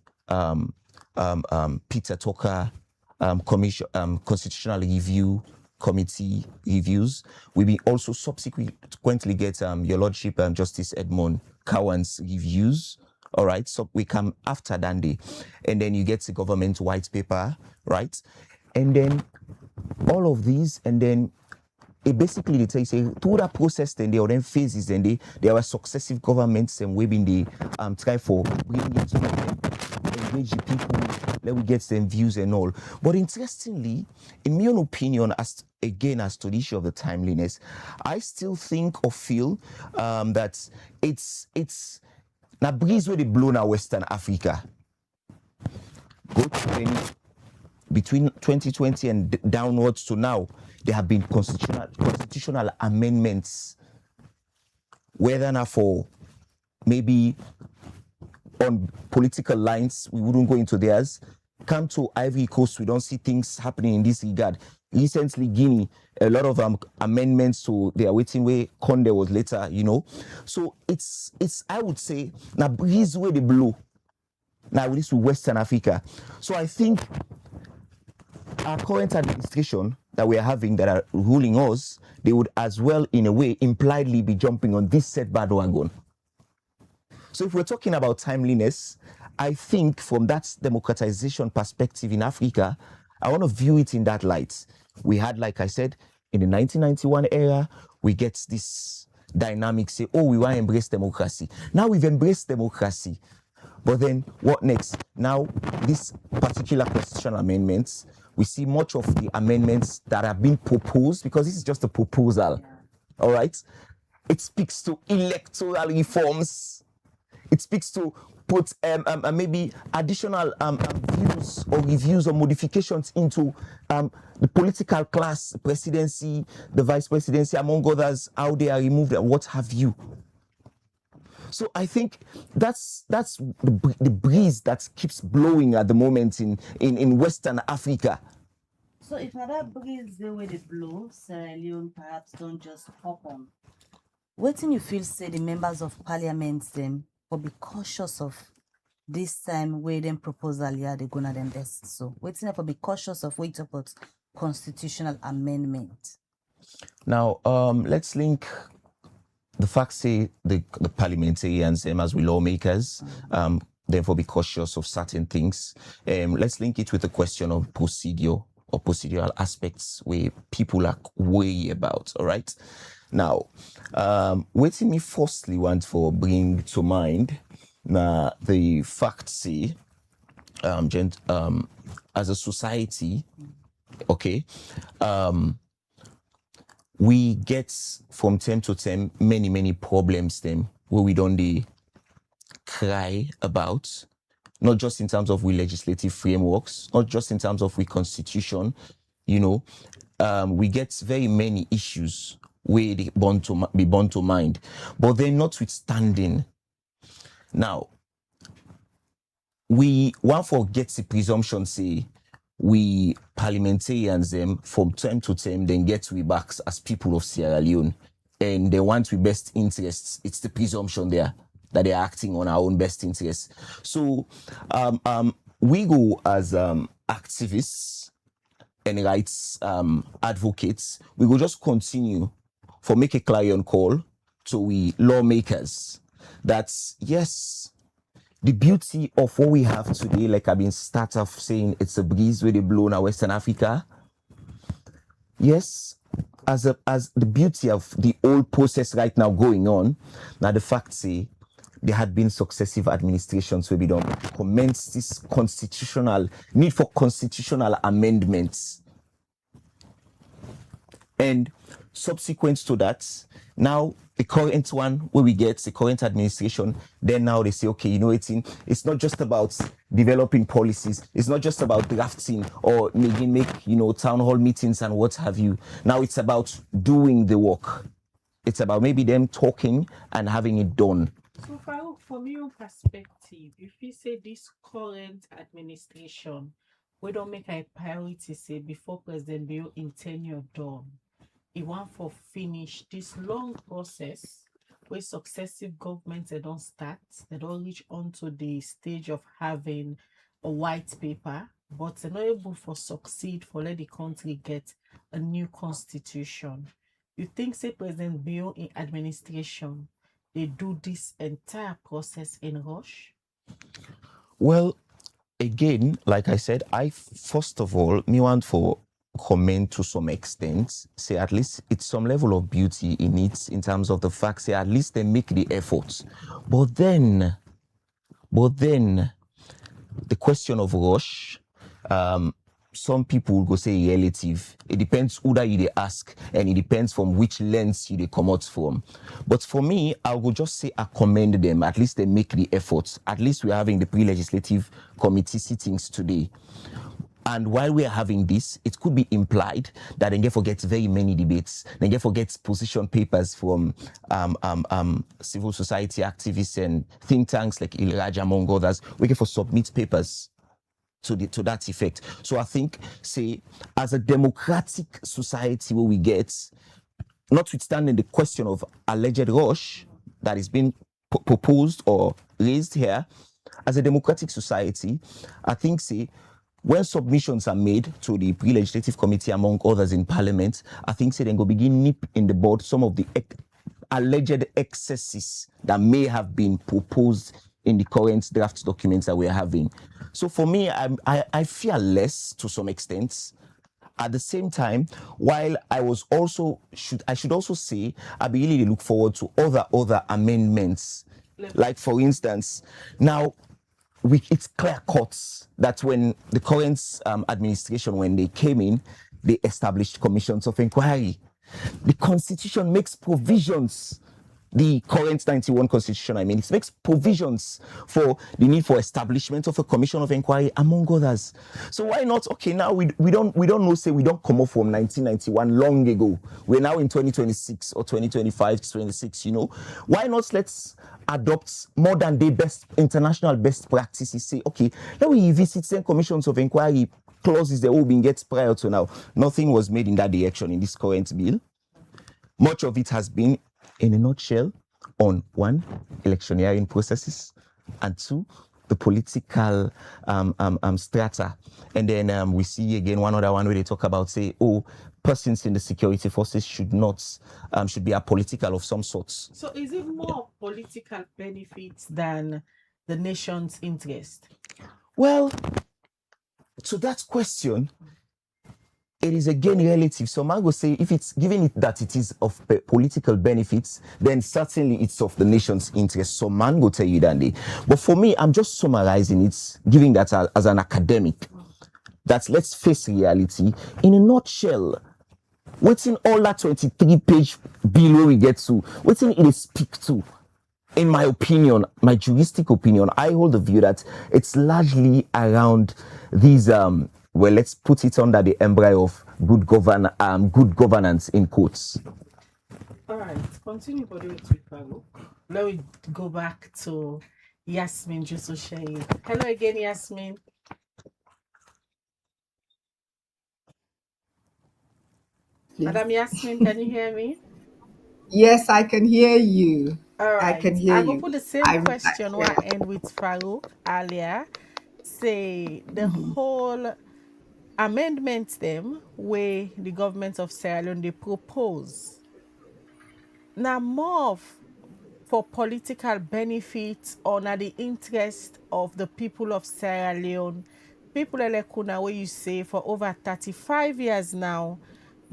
Speaker 17: Peter Tucker constitutional review committee reviews. We will also subsequently get your lordship Justice Edmond Cowan's reviews. All right, so we come after Dande, and then you get the government white paper, right? And then all of these, and then it basically they tell you say through that process, then there are then phases, and there are successive governments and we've been the try for bringing it to engage the people, let we get them views and all. But interestingly, in my own opinion, as to the issue of the timeliness, I still think or feel that it's now breeze where they blow now Western Africa. Go to between 2020 and downwards to now, there have been constitutional amendments, whether now for maybe on political lines, we wouldn't go into theirs. Come to Ivory Coast, we don't see things happening in this regard. Recently, Guinea, a lot of amendments, so they are waiting where Conde was later, you know. So it's I would say, now breeze where they blow. Now this with Western Africa. So I think our current administration that we are having that are ruling us, they would as well, in a way, impliedly be jumping on this set bandwagon. So if we're talking about timeliness, I think from that democratization perspective in Africa, I want to view it in that light. We had, like I said, in the 1991 era, we get this dynamic, say, oh, we want to embrace democracy. Now we've embraced democracy. But then what next? Now, this particular constitutional amendments, we see much of the amendments that have been proposed, because this is just a proposal, all right? It speaks to electoral reforms. It speaks to put maybe additional views or reviews or modifications into the political class, presidency, the vice presidency, among others, how they are removed and what have you. So I think that's the breeze that keeps blowing at the moment in Western Africa.
Speaker 6: So if that breeze the way they blow, Sierra Leone perhaps don't just hop on. What do you feel say the members of parliament them will be cautious of this time where them proposal yeah they're gonna them best. So waiting for be cautious of wait about constitutional amendment.
Speaker 17: Now let's link the fact say the parliamentarians as we lawmakers, therefore be cautious of certain things. Let's link it with the question of procedure or procedural aspects where people are way about, all right? Now, what me firstly want for bring to mind the fact say, as a society, okay, we get from time to time many problems them where we don't cry about, not just in terms of we legislative frameworks, not just in terms of we constitution, you know, we get very many issues where they be born to mind, but then notwithstanding. Now, we want forget the presumption say we parliamentarians them from time to time then get we backs as people of Sierra Leone, and they want we best interests. It's the presumption there that they're acting on our own best interests. So we go as activists and rights advocates, we will just continue for make a clarion call to we lawmakers that yes, the beauty of what we have today, like I've been start off saying, it's a breeze where they blow in Western Africa. Yes, as the beauty of the old process right now going on, now the fact say there had been successive administrations where we don't commence this need for constitutional amendments. And subsequent to that, now the current one where we get the current administration, then now they say, okay, you know, it's not just about developing policies, it's not just about drafting or make you know town hall meetings and what have you. Now it's about doing the work. It's about maybe them talking and having it done.
Speaker 5: So from your perspective, if you say this current administration, we don't make a priority say before President Bio in tenure done, he want for finish this long process where successive governments they don't start, they don't reach onto the stage of having a white paper, but they're not able for succeed for let the country get a new constitution. You think say President Bio in administration they do this entire process in rush?
Speaker 17: Well, again, like I said, I first of all, me want for comment to some extent, say at least it's some level of beauty in it in terms of the fact, say at least they make the effort. But then the question of rush, some people will go say relative. It depends who that you they ask, and it depends from which lens you they come out from. But for me, I would just say I commend them. At least they make the efforts. At least we're having the pre-legislative committee sittings today. And while we're having this, it could be implied that they forget very many debates. They forget position papers from civil society activists and think tanks like Ilraj, among others. We can for submit papers to that effect. So I think, say, as a democratic society where we get, notwithstanding the question of alleged rush that is being proposed or raised here, as a democratic society, I think, say, when submissions are made to the pre-legislative committee, among others in parliament, I think, say, then go begin nip in the bud some of the alleged excesses that may have been proposed in the current draft documents that we're having. So for me, I fear less to some extent. At the same time, while I should also say, I really look forward to other amendments. Like for instance, now it's clear cut that when the current administration, when they came in, they established commissions of inquiry. The constitution makes provisions. The current 91 constitution, it makes provisions for the need for establishment of a commission of inquiry, among others. So why not? Okay, now we don't know, say we don't come up from 1991 long ago. We're now in 2026 or 2025, 26, Why not let's adopt modern day international best practices, say, okay, let we visit some commissions of inquiry clauses that all been get prior to now. Nothing was made in that direction in this current bill. Much of it has been, in a nutshell, on one, electioneering processes, and two, the political strata. And then we see again one other one where they talk about, say, persons in the security forces should be apolitical of some sorts.
Speaker 5: So is it more political benefits than the nation's interest?
Speaker 17: Well, to that question, it is again relative. So man will say, if it's given it that it is of political benefits, then certainly it's of the nation's interest. So man will tell you that day. But for me, I'm just summarizing it, giving that as an academic, that let's face reality. In a nutshell, what's in all that 23-page bill where we get to, what's in it speak to? In my opinion, my juristic opinion, I hold the view that it's largely around these let's put it under the umbrella of good governance in quotes.
Speaker 5: All right, continue with Farouk. Let me go back to Yasmin Jusso-Sheye. Hello again, Yasmin. Madam Yasmin, can you hear me?
Speaker 16: Yes, I can hear you.
Speaker 5: All right.
Speaker 16: I can hear
Speaker 5: I
Speaker 16: you.
Speaker 5: will put the same question where I end with Farouk earlier. Say the whole amendments them where the government of Sierra Leone they propose. Now more for political benefits or na the interest of the people of Sierra Leone. People like Kuna, where you say for over 35 years now,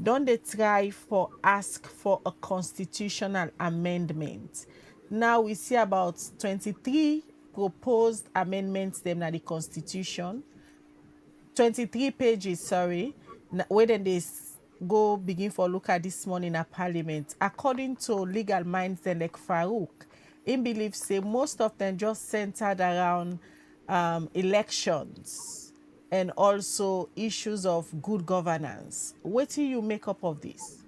Speaker 5: don't they try for ask for a constitutional amendment? Now we see about 23 proposed amendments them na the constitution. 23 pages, sorry, where then they go begin for look at this morning at parliament. According to legal minds like Farouk, he believes say most of them just centered around elections and also issues of good governance. What do you make up of this?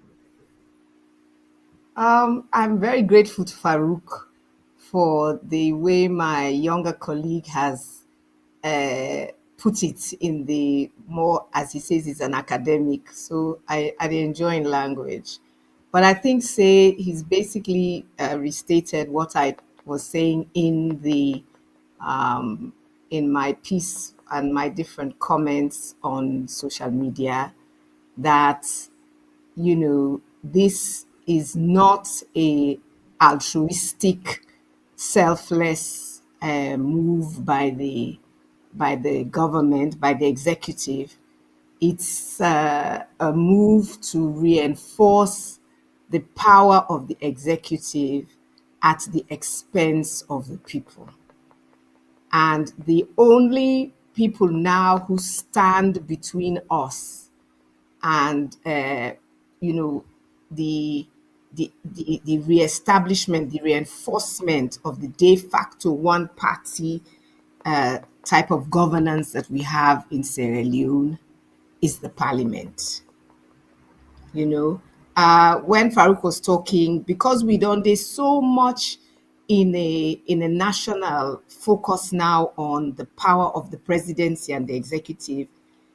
Speaker 16: I'm very grateful to Farouk for the way my younger colleague has put it in the more, as he says, he's an academic, so I enjoy language. But I think, say, he's basically restated what I was saying in the in my piece and my different comments on social media, that, this is not a altruistic, selfless move by the by the government, by the executive. It's a move to reinforce the power of the executive at the expense of the people. And the only people now who stand between us and, the reestablishment, the reinforcement of the de facto one party type of governance that we have in Sierra Leone is the parliament. When Farouk was talking, because we don't, there's so much in a national focus now on the power of the presidency and the executive.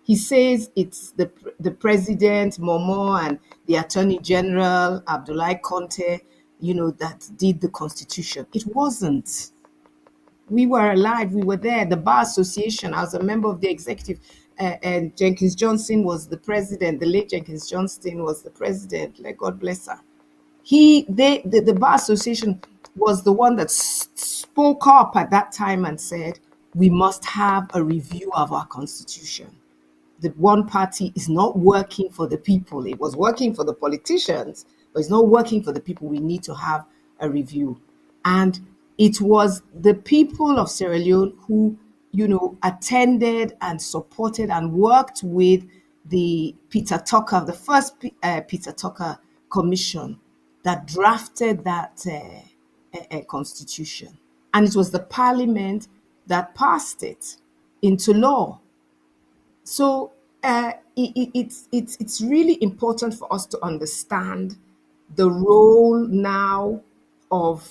Speaker 16: He says it's the president, Momo, and the attorney general, Abdoulaye Conte, that did the constitution. It wasn't. We were alive. We were there. The Bar Association, I was a member of the executive, and Jenkins Johnson was the president. The late Jenkins Johnson was the president. Let God bless her. The Bar Association was the one that spoke up at that time and said, we must have a review of our constitution. The one party is not working for the people. It was working for the politicians, but it's not working for the people. We need to have a review. And it was the people of Sierra Leone who, attended and supported and worked with the Peter Tucker, the first Peter Tucker Commission that drafted that constitution. And it was the parliament that passed it into law. So it's really important for us to understand the role now of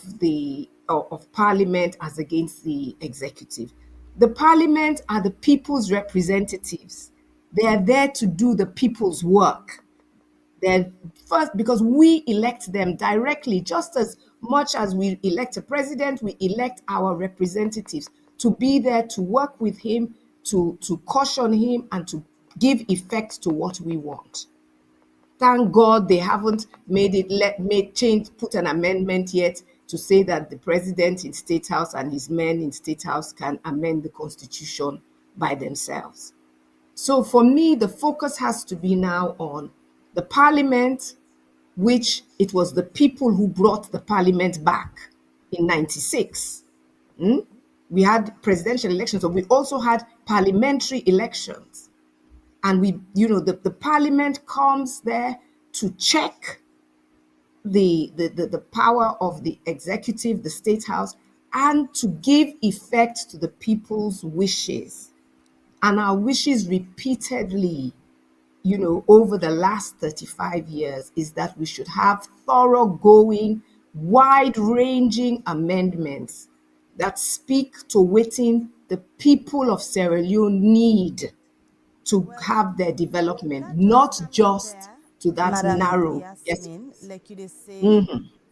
Speaker 16: parliament as against the executive. The parliament are the people's representatives. They are there to do the people's work. They're first because we elect them directly, just as much as we elect a president, we elect our representatives to be there to work with him, to caution him, and to give effect to what we want. Thank God they haven't put an amendment yet to say that the president in State House and his men in State House can amend the constitution by themselves. So for me, the focus has to be now on the parliament, which it was the people who brought the parliament back in 96. We had presidential elections, but we also had parliamentary elections. And the parliament comes there to check the power of the executive, the State House, and to give effect to the people's wishes. And our wishes repeatedly, over the last 35 years is that we should have thoroughgoing, wide-ranging amendments that speak to what the people of Sierra Leone need to have their development, not just to that
Speaker 6: Madam
Speaker 16: narrow.
Speaker 6: Yasmin, like you say,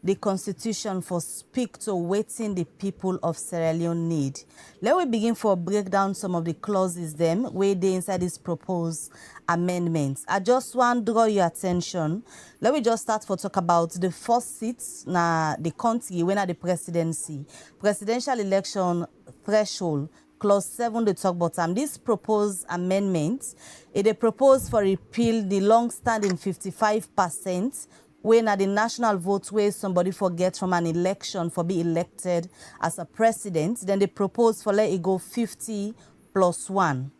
Speaker 6: the constitution for speak to waiting the people of Sierra Leone need. Let me begin for break down some of the clauses them where they inside this proposed amendments. I just want to draw your attention. Let me just start for talk about the first seats na the country when at the presidency. Presidential election threshold. Clause 7, they talk about this proposed amendment. It propose for repeal the long-standing 55% when at the national vote where somebody forgets from an election for be elected as a president. Then they propose for let it go 50 plus 1.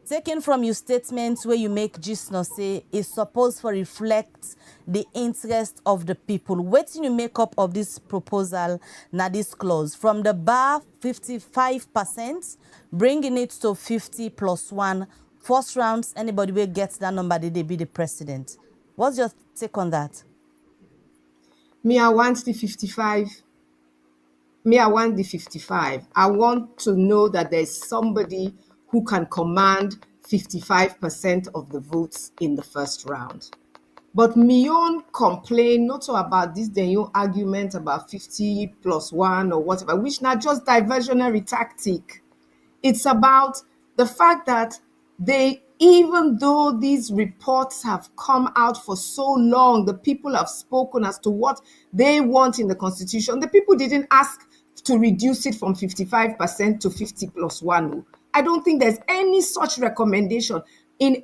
Speaker 6: Taken from your statements where you make just now say is supposed to reflect the interest of the people. What do you make up of this proposal, now this clause? From the bar 55%, bringing it to 50 plus 1. First rounds, anybody will get that number, they be the president. What's your take on that?
Speaker 16: I want the 55. I want the 55. I want to know that there's somebody who can command 55% of the votes in the first round. But my own complaint, not so about this, the new argument about 50 plus 1 or whatever, which not just diversionary tactic. It's about the fact that even though these reports have come out for so long, the people have spoken as to what they want in the constitution. The people didn't ask to reduce it from 55% to 50 plus 1. I don't think there's any such recommendation in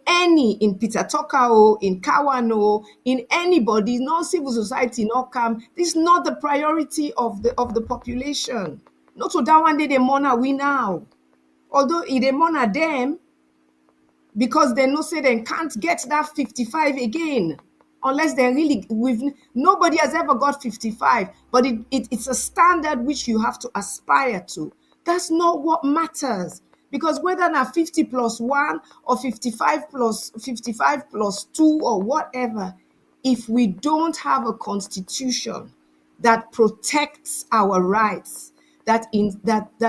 Speaker 16: Peter Tokao, in Kawano, in anybody, no civil society, no CAM. This is not the priority of the population. Not so that one day they monitor we now. Although if they monitor them, because they know say they can't get that 55 again. Unless they really, nobody has ever got 55, but it's a standard which you have to aspire to. That's not what matters. Because whether not 50 plus 1 or 55 plus 2 or whatever, if we don't have a constitution that protects our rights, that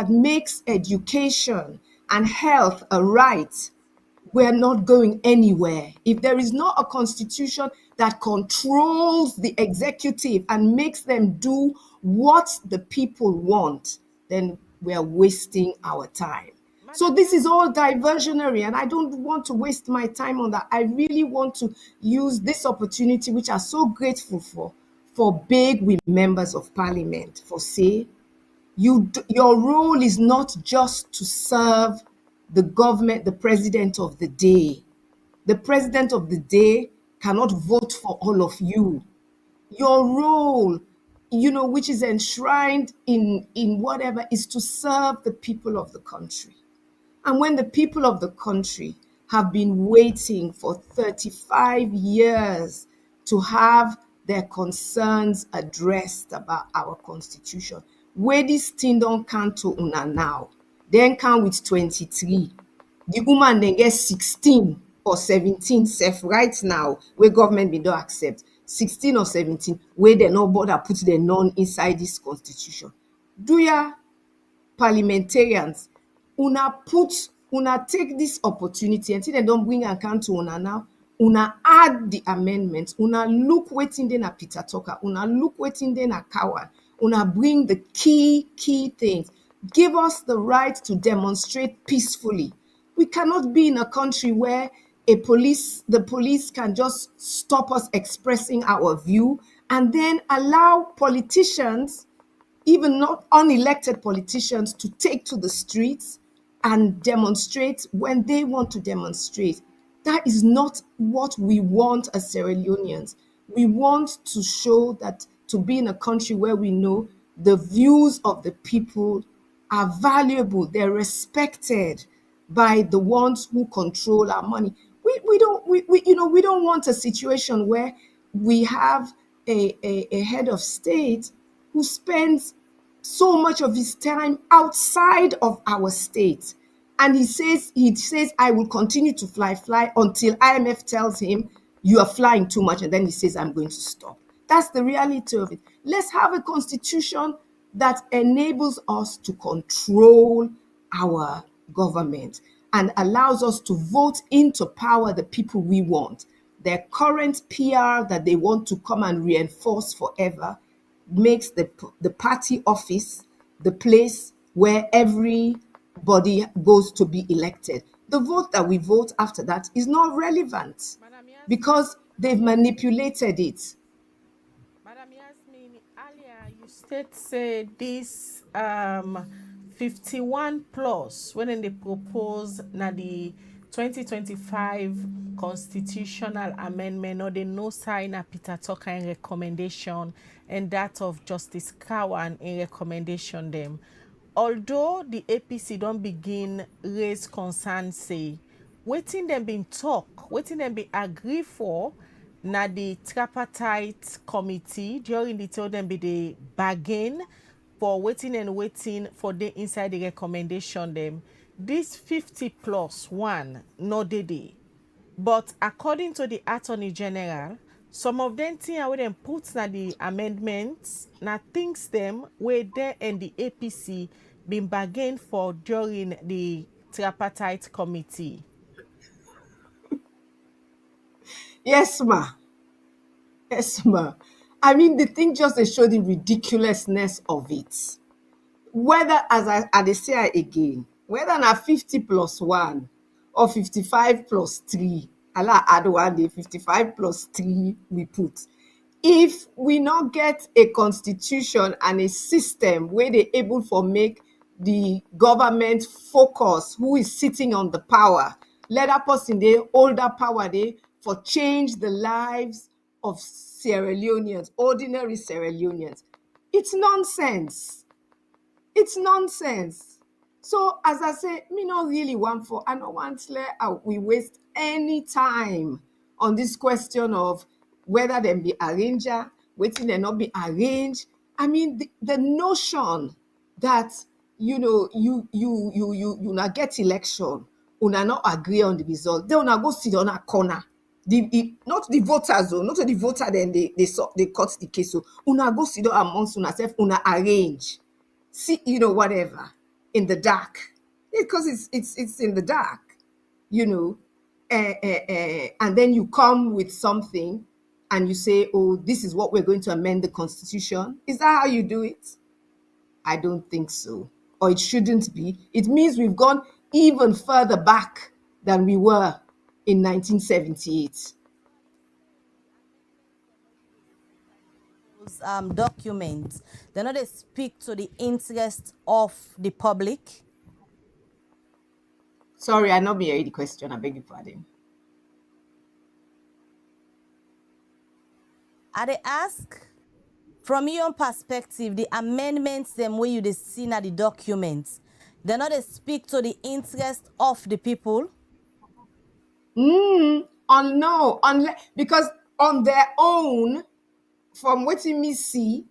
Speaker 16: makes education and health a right, we're not going anywhere. If there is not a constitution that controls the executive and makes them do what the people want, then we're wasting our time. So this is all diversionary, and I don't want to waste my time on that. I really want to use this opportunity, which I'm so grateful for beg with members of parliament, for say, your role is not just to serve the government, the president of the day. The president of the day cannot vote for all of you. Your role, which is enshrined in whatever, is to serve the people of the country. And when the people of the country have been waiting for 35 years to have their concerns addressed about our constitution, where this thing don't come to una now, then come with 23. The woman then get 16 or 17 self right now, where government be don't accept. 16 or 17, where they no bother put the none inside this constitution. Do ya parliamentarians, una take this opportunity until they don't bring account to una now, una add the amendments, una look waiting then at Peter Tucker, una look waiting then at Kawan, una bring the key things. Give us the right to demonstrate peacefully. We cannot be in a country where the police can just stop us expressing our view and then allow politicians, even not unelected politicians, to take to the streets and demonstrate when they want to demonstrate. That is not what we want as Sierra Leoneans. We want to show that to be in a country where we know the views of the people are valuable, they're respected by the ones who control our money. We don't want a situation where we have a head of state who spends so much of his time outside of our state. And he says, I will continue to fly until IMF tells him you are flying too much. And then he says, I'm going to stop. That's the reality of it. Let's have a constitution that enables us to control our government and allows us to vote into power the people we want. Their current PR that they want to come and reinforce forever makes the party office the place where everybody goes to be elected. The vote that we vote after that is not relevant because they've manipulated it.
Speaker 5: Madam Yasmin, earlier you say this 51 plus when they propose na the 2025 constitutional amendment or the no sign of Peter Tucker in recommendation and that of Justice Kawan in recommendation them. Although the APC don't begin raise concern say, waiting them been talk, waiting them be agree for na the tripartite committee during the tell them be the bargain for waiting for the inside the recommendation them. This 50 plus 1 no dey. But according to the Attorney General, some of them things where them put na the amendments na things them where they and the APC been bargained for during the tripartite committee.
Speaker 16: Yes, ma. I mean, the thing just they show the ridiculousness of it. Whether, as I say again, whether na 50 plus 1 or 55 plus 3, Allah add one day 55 plus 3 we put. If we not get a constitution and a system where they able for make the government focus who is sitting on the power. Let that person they hold that power there for change the lives of Sierra Leoneans, ordinary Sierra Leoneans. It's nonsense. It's nonsense. So as I say, me not really want for, I don't want to let we waste any time on this question of whether them be arranger, waiting they not be arranged. I mean, the notion that you not get election, una not agree on the result, then una go sit on a corner. Not the voters, though, not the voter, then they cut the case. So una go sit down amongst una self, una arrange, see, whatever, in the dark, because it's in the dark, and then you come with something and you say, oh, this is what we're going to amend the constitution. Is that how you do it? I don't think so, or it shouldn't be. It means we've gone even further back than we were in 1978.
Speaker 6: Documents, they know they speak to the interest of the public.
Speaker 16: Sorry, I not hear the question. I beg your pardon.
Speaker 6: I ask, from your perspective, the amendments them where you they see at the documents, they know they speak to the interest of the people.
Speaker 16: No, unless because on their own, from what me see,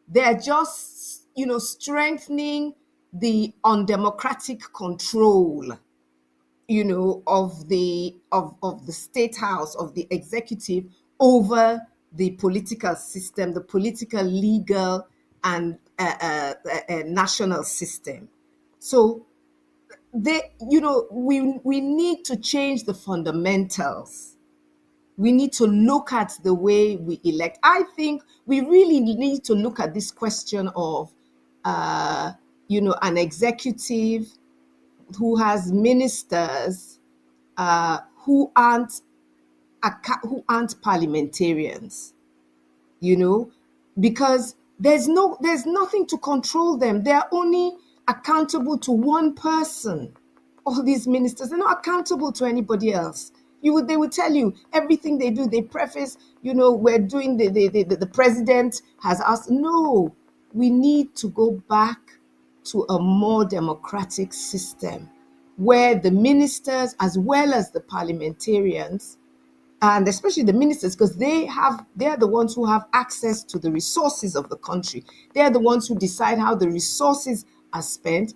Speaker 16: they're just strengthening the undemocratic control, of the state house, of the executive over the political system, the political, legal, and national system. So we need to change the fundamentals. We need to look at the way we elect. I think we really need to look at this question of, an executive who has ministers who aren't parliamentarians, because there's nothing to control them. They're only accountable to one person. All these ministers, they're not accountable to anybody else. They will tell you everything they do. They preface, we're doing the president has asked. No, we need to go back to a more democratic system where the ministers, as well as the parliamentarians, and especially the ministers, because they're the ones who have access to the resources of the country. They're the ones who decide how the resources are spent,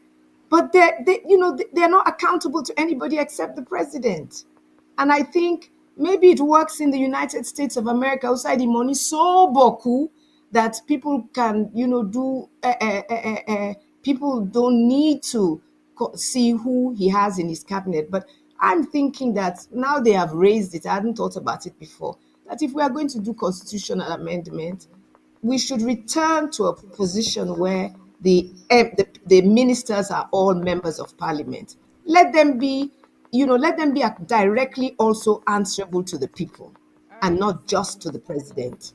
Speaker 16: but they're not accountable to anybody except the president. And I think maybe it works in the United States of America, outside the money so beaucoup that people can, people don't need to see who he has in his cabinet. But I'm thinking that now they have raised it, I hadn't thought about it before, that if we are going to do constitutional amendment, we should return to a position where the ministers are all members of parliament. Let them be directly also answerable to the people, and not just to the president.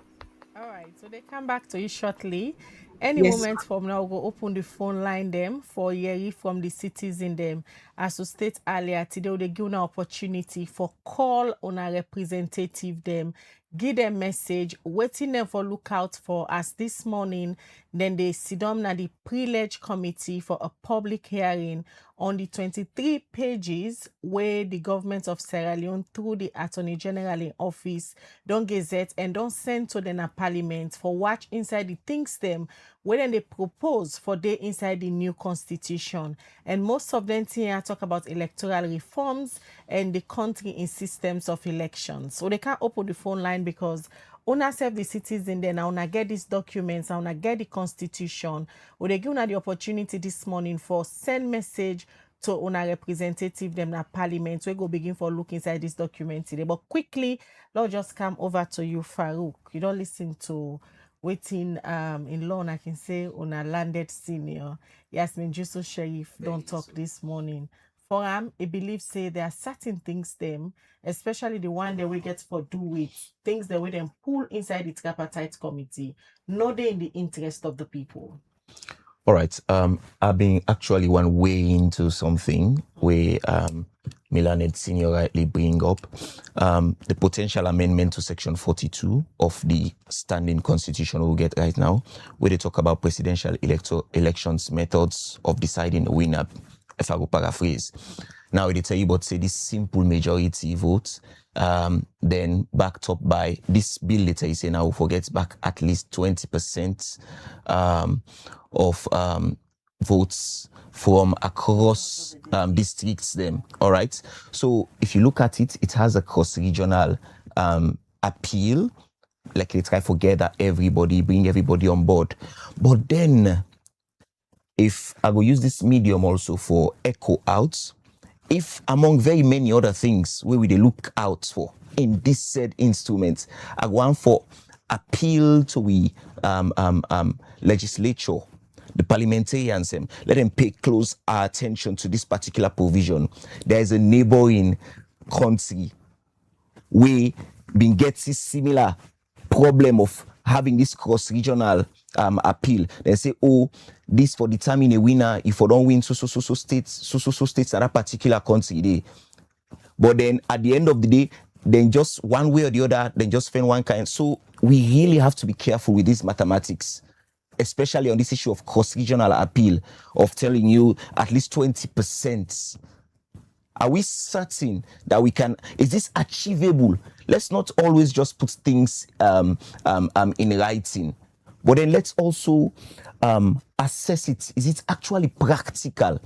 Speaker 5: All right, so they come back to you shortly. Any moment from now, we'll open the phone line them for Yeri from the citizen them. As we stated earlier, today they give an opportunity for call on a representative them, give them message, waiting them for lookout for us this morning. Then they sit down at the privilege committee for a public hearing on the 23 pages where the government of Sierra Leone through the Attorney General in office don't gazette and don't send to the parliament for watch inside the things them when they propose for day inside the new constitution. And most of them here talk about electoral reforms and the country in systems of elections. So they can't open the phone line because una serve the citizen then una get these documents, una get the constitution. They give una the opportunity this morning for send message to una representative them na parliament. We go begin for look inside this document today. But quickly, Lord, just come over to you, Farouk. You don't listen to waiting in law, I can say una landed senior. Yasmin Jusso Sheriff don't talk this morning. For I believe say there are certain things them, especially the one that we get for do with things that we then pull inside the tripartite committee, not in the interest of the people.
Speaker 17: All right. I've been actually one way into something where Milanet Senior rightly bring up the potential amendment to Section 42 of the standing constitution we'll get right now, where they talk about presidential elections methods of deciding a winner, if I go paraphrase. Now they tell you about say this simple majority vote, then backed up by this bill later you say now forgets back at least 20% of votes from across districts them. All right. So if you look at it, it has a cross-regional appeal. Like they try to gather everybody, bring everybody on board. But then if I will use this medium also for echo out, if among very many other things where we they look out for in this said instrument, I want for appeal to the legislature, the parliamentarians, let them pay close attention to this particular provision. There is a neighboring country where been gets this similar problem of having this cross-regional appeal. They say, oh, this for determine a winner if you don't win so states at a particular country day. But then at the end of the day, then just one way or the other, then just find one kind. So we really have to be careful with this mathematics, especially on this issue of cross-regional appeal, of telling you at least 20%. Are we certain that we can, is this achievable? Let's not always just put things in writing, but then let's also assess it. Is it actually practical?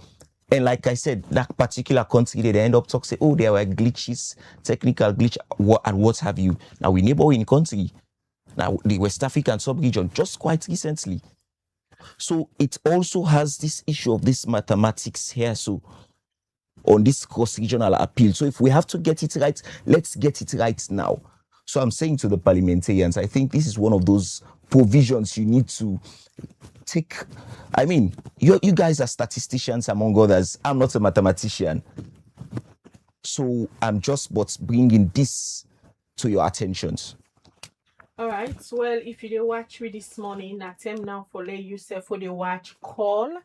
Speaker 17: And like I said, that particular country, they end up talking, say, oh, there were glitches, technical glitch, and what have you. Now, we neighboring country, now the West African sub-region, just quite recently. So it also has this issue of this mathematics here, so on this cross-regional appeal. So if we have to get it right, let's get it right now. So I'm saying to the parliamentarians, I think this is one of those provisions you need to take. I mean, you guys are statisticians among others. I'm not a mathematician. So I'm just but bringing this to your attentions.
Speaker 5: All right. Well, if you did watch me this morning, I tell now for let yourself for the watch call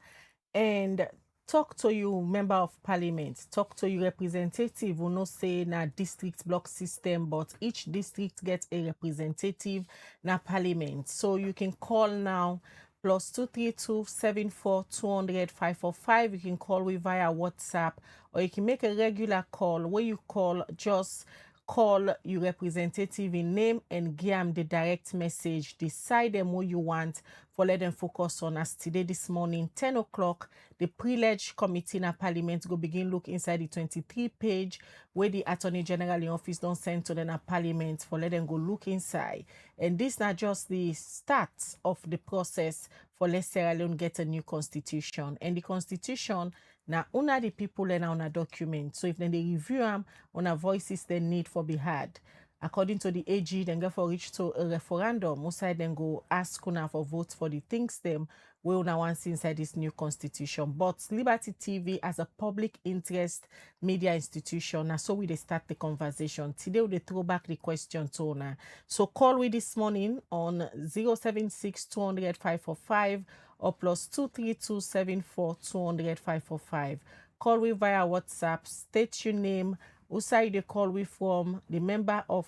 Speaker 5: and talk to you, member of parliament, talk to you representative who no say na district block system, but each district gets a representative na parliament. So you can call now +232 74 200 545. You can call me via WhatsApp, or you can make a regular call. Where you call, just call your representative in name and give them the direct message. Decide them what you want for let them focus on. As today this morning 10 o'clock, the privileged committee in parliament go begin look inside the 23 page where the attorney general in office don't send to the parliament for let them go look inside. And this not just the start of the process for let Sierra Leone get a new constitution. And the constitution now, una the people and on a document. So if then they review them, on a voices they need for be heard. According to the AG, then go for reach to a referendum. Most side then go ask una for votes for the things them we una want inside this new constitution. But Liberty TV as a public interest media institution, now so we they start the conversation. Today we throw back the question to una. So call we this morning on 076 200 545 or +232 74 200 545. Call we via WhatsApp, state your name, who side you call we from, the member of,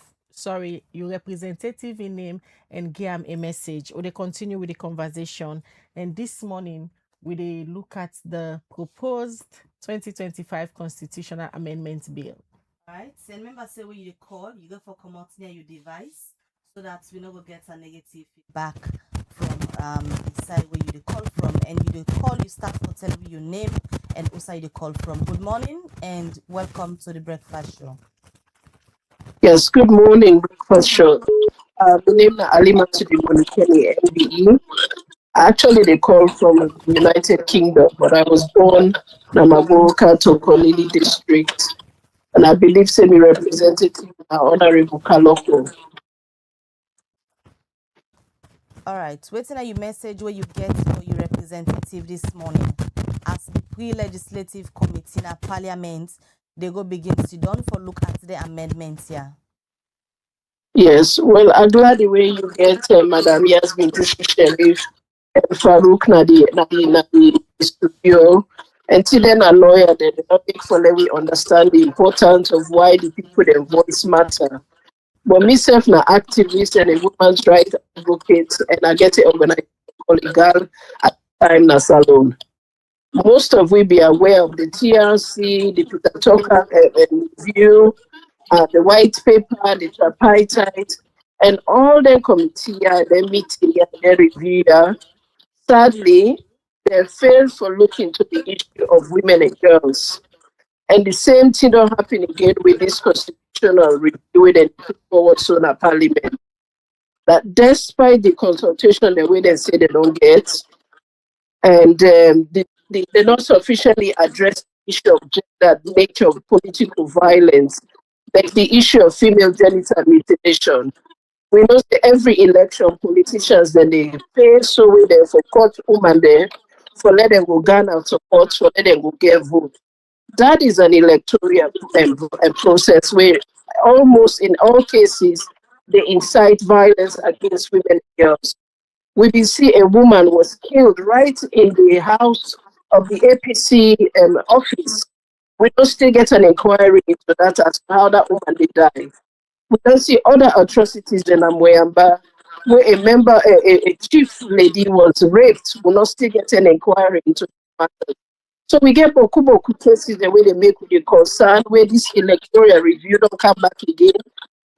Speaker 5: your representative in name, and give them a message. Or they continue with the conversation. And this morning, we look at the proposed 2025 constitutional amendment bill.
Speaker 6: All right. So remember, say when you call, you go for come out near your device so that we never get a negative feedback from the side where you call from. And you call, you start for telling me your name and also you call from. Good morning and welcome to the breakfast show.
Speaker 18: Yes, good morning, breakfast show. The name is Alima Tudimoni MBE. Actually, they call from the United Kingdom, but I was born in Namagoka, Tokolili district, and I believe semi-representative Honorable Kaloko.
Speaker 6: All right, waiting at your message where you get for your representative this morning. As the pre-legislative committee in parliament, they go begin to done for look at the amendments here.
Speaker 18: Yes, well, I'm glad the way you get Madam Yasmin Sharif and Farouk Nadi studio. Until then, a lawyer, they do not make for we understand the importance of why the people their voice matter. But myself, na activist and a women's rights advocate, and I get it organized legal at the time na salon. Most of we be aware of the TRC, the Peter Tucker review, the white paper, the tripartite, and all the committee, the meeting, the review. Sadly, they failed for looking into the issue of women and girls. And the same thing don't happen again with this constitutional review and put forward soon at Parliament. That despite the consultation, the way they say they don't get, and they not sufficiently address the issue of gender, the nature of political violence, like the issue of female genital mutilation. We know that every election, politicians then they pay so we there for court woman there for let them go garner support, for let them go get vote. That is an electoral process where almost in all cases they incite violence against women and girls. We see a woman was killed right in the house of the APC office. We don't still get an inquiry into that as to how that woman did die. We don't see other atrocities in Amwayamba, where a member, a chief lady was raped. We don't still get an inquiry into the matter. So we get boku cases the way they make with the concern, where this electoral review don't come back again.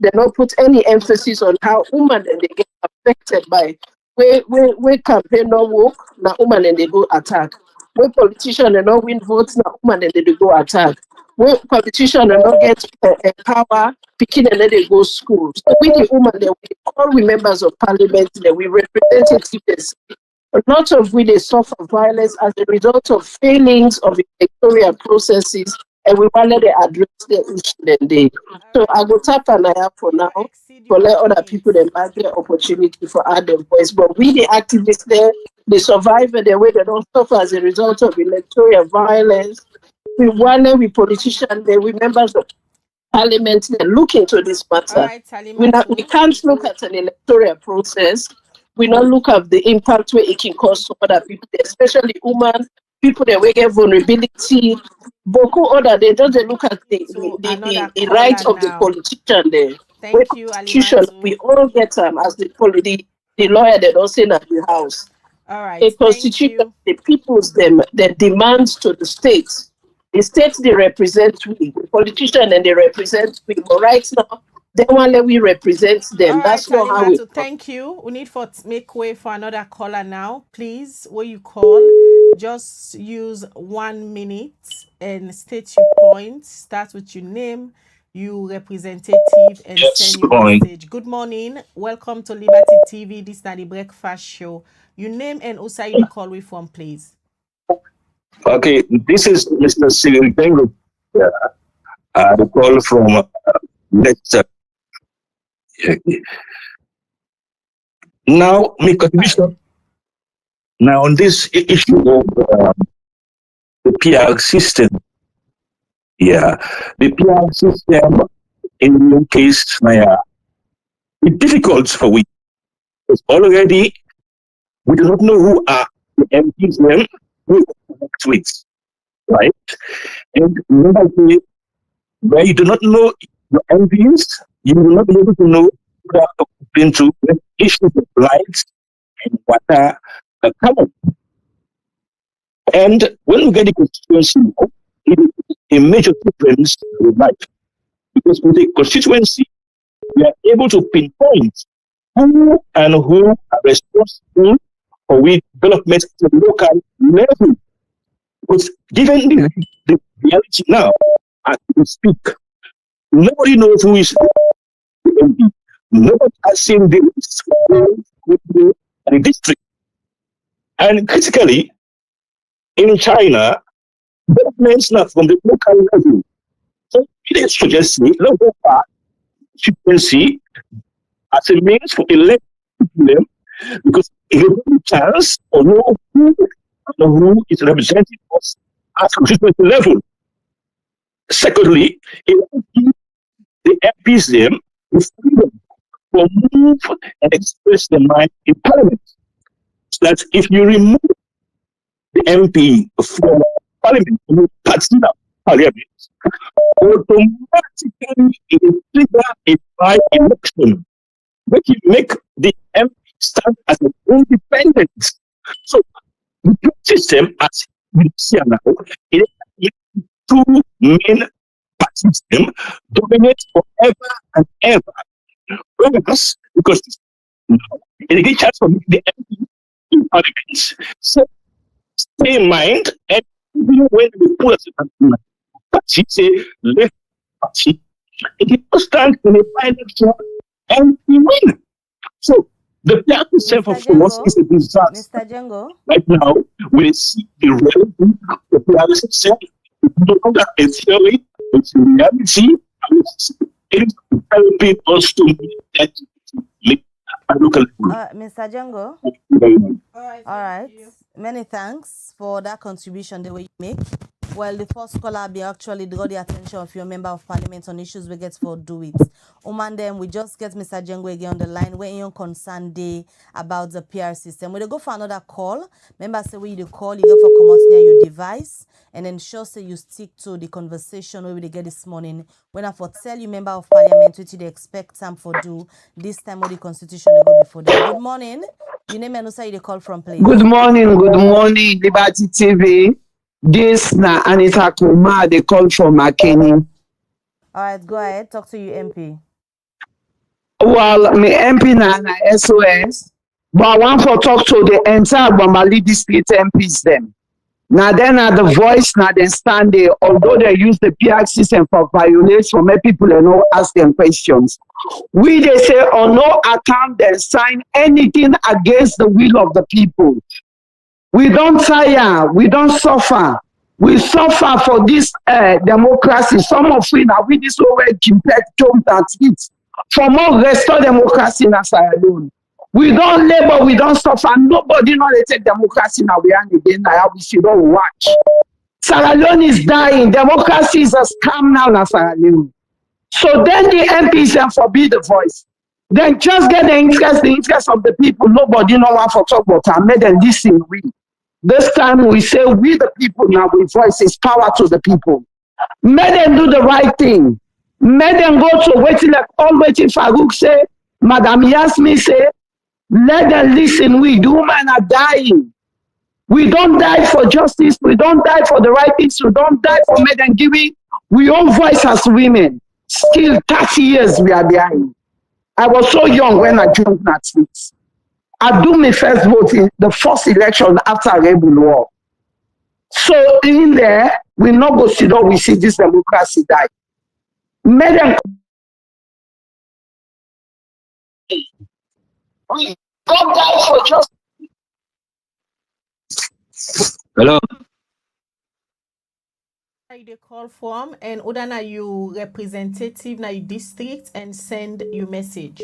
Speaker 18: They don't put any emphasis on how women and they get affected by where campaign no work, now women and they go attack. Where politicians they not win votes, now women and they go attack. Where politicians they not get power, picking and then they go school. So we the women that we all we members of parliament that we representatives. A lot of we they suffer violence as a result of failings of electoral processes, and we want to address the issue then they. So I go tap and I have for now for let other people them have the opportunity for add their voice. But we the activists there, the survivor the way they don't suffer as a result of electoral violence. We want we politicians there, we members of parliament they look into this matter. We can't look at an electoral process. We not look at the impact where it can cause to other people, especially women, people that will get vulnerability. Boku other they just look at the rights of the politician there.
Speaker 5: Thank you,
Speaker 18: politician, we all get them as the lawyer they don't say at the house.
Speaker 5: All right.
Speaker 18: A constitution, the people's them their demands to the states. The states they represent we, the politician and they represent we. But right now, they want that we represent them.
Speaker 5: All
Speaker 18: That's
Speaker 5: right,
Speaker 18: not how we.
Speaker 5: Thank you. We need for make way for another caller now, please. Where you call, just use 1 minute and state your point. Start with your name, you representative, and send your message. Good morning. Welcome to Liberty TV. This is the Breakfast Show. Your name and also you call we from, please.
Speaker 19: Okay, this is Mr. Cyril Bengo. I call from Leicester. Now, my contribution now on this issue of the PR system. Yeah, the PR system in your case, it's difficult for we. Because already we do not know who are the MPs then who connect with, right? And another thing, where you do not know your MPs, you will not be able to know who are talking to when issues of rights and water are common. And when we get the constituency, it is a major difference in life. Because with the constituency, we are able to pinpoint who and who are responsible for development at the local level. Because given the reality now, as we speak, nobody knows who is the MP. Nobody has seen the district. And critically, in China, developments now from the local level. So it is suggesting local constituency as a means for electing them, because it gives a chance to know who is representing us at constituency level. Secondly, it will give the MPs them the freedom to move and express their mind in Parliament. that if you remove the MP from parliament, particular parliament, automatically it will trigger a by-election, which will make the MP stand as an independent. So the system, as we see now, it is two main party system dominate forever and ever. Whereas, because it is a chance for the MP in parliament, so stay in mind, and even when we put a party, say left party, it will stand in a by-election and we win. So the party self of force is a disaster.
Speaker 6: Mr. Django.
Speaker 19: Right now, we see the reality of the party self. No longer a theory, it's a reality. It is helping us to make a local.
Speaker 6: Mr. Django. All right. Many thanks for that contribution the way you make. Well, the first caller be actually draw the attention of your member of parliament on issues we get for do it. Then we just get Mr. Django again on the line where you concerned day about the PR system. We'll go for another call. Remember, say when you call, you go for come out near your device and ensure say you stick to the conversation where we get this morning. When I for tell you member of parliament what they expect time for do this time what the constitution will go before them. Good morning. Your name and also you call from please.
Speaker 20: Good morning, Liberty TV. This na Anita Kuma, they call from McKinney.
Speaker 6: All right, go ahead. Talk to you, MP.
Speaker 20: Well, me MP na SOS, but I want to talk to the entire Bambali district MPs them. Now then the voice, now they stand there, although they use the PR system for violation, for make people and not ask them questions. We they say on no account they sign anything against the will of the people. We don't tire, we don't suffer. We suffer for this democracy. Some of we now we this already compared to that it. For more restore democracy in Sierra Leone. We don't labor, we don't suffer. Nobody know they take democracy now we are again. Now we should all watch. Sierra Leone is dying. Democracy is a scam now in Sierra Leone. So then the MPs then forbid the voice. Then just get the interest of the people. Nobody know what for talk about and make them listen. This time we say we the people now we voice is power to the people. Make them do the right thing. Make them go to waiting like all waiting Farouk say, Madam Yasmin say, let them listen. We the women are dying. We don't die for justice. We don't die for the right things. We don't die for make them giving. We own voice as women. Still 30 years we are behind. I was so young when I joined Netflix. I do my first vote in the first election after Rebel War. So in there, we not go sit down, we see this democracy die. Make them we don't die for justice.
Speaker 19: Hello.
Speaker 5: The call form and Udana you representative na your district and send your message.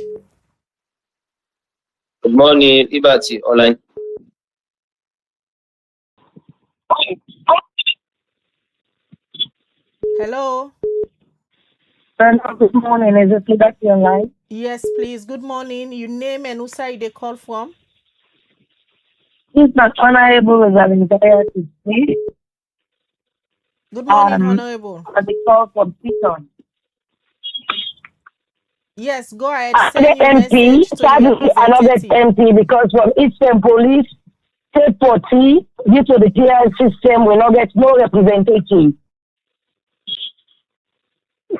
Speaker 21: Good morning, Liberty Online.
Speaker 5: Hello.
Speaker 22: Good morning. Is it Liberty Online?
Speaker 5: Yes, please. Good morning. Your name and who side they call from?
Speaker 22: It's not Honorable Rosalind to speak.
Speaker 5: Good morning, Honorable.
Speaker 22: The call from Piton.
Speaker 5: Yes, go ahead.
Speaker 22: The MP, another MP, because from Eastern Police, State Party, due to the PR system, we not get no representative.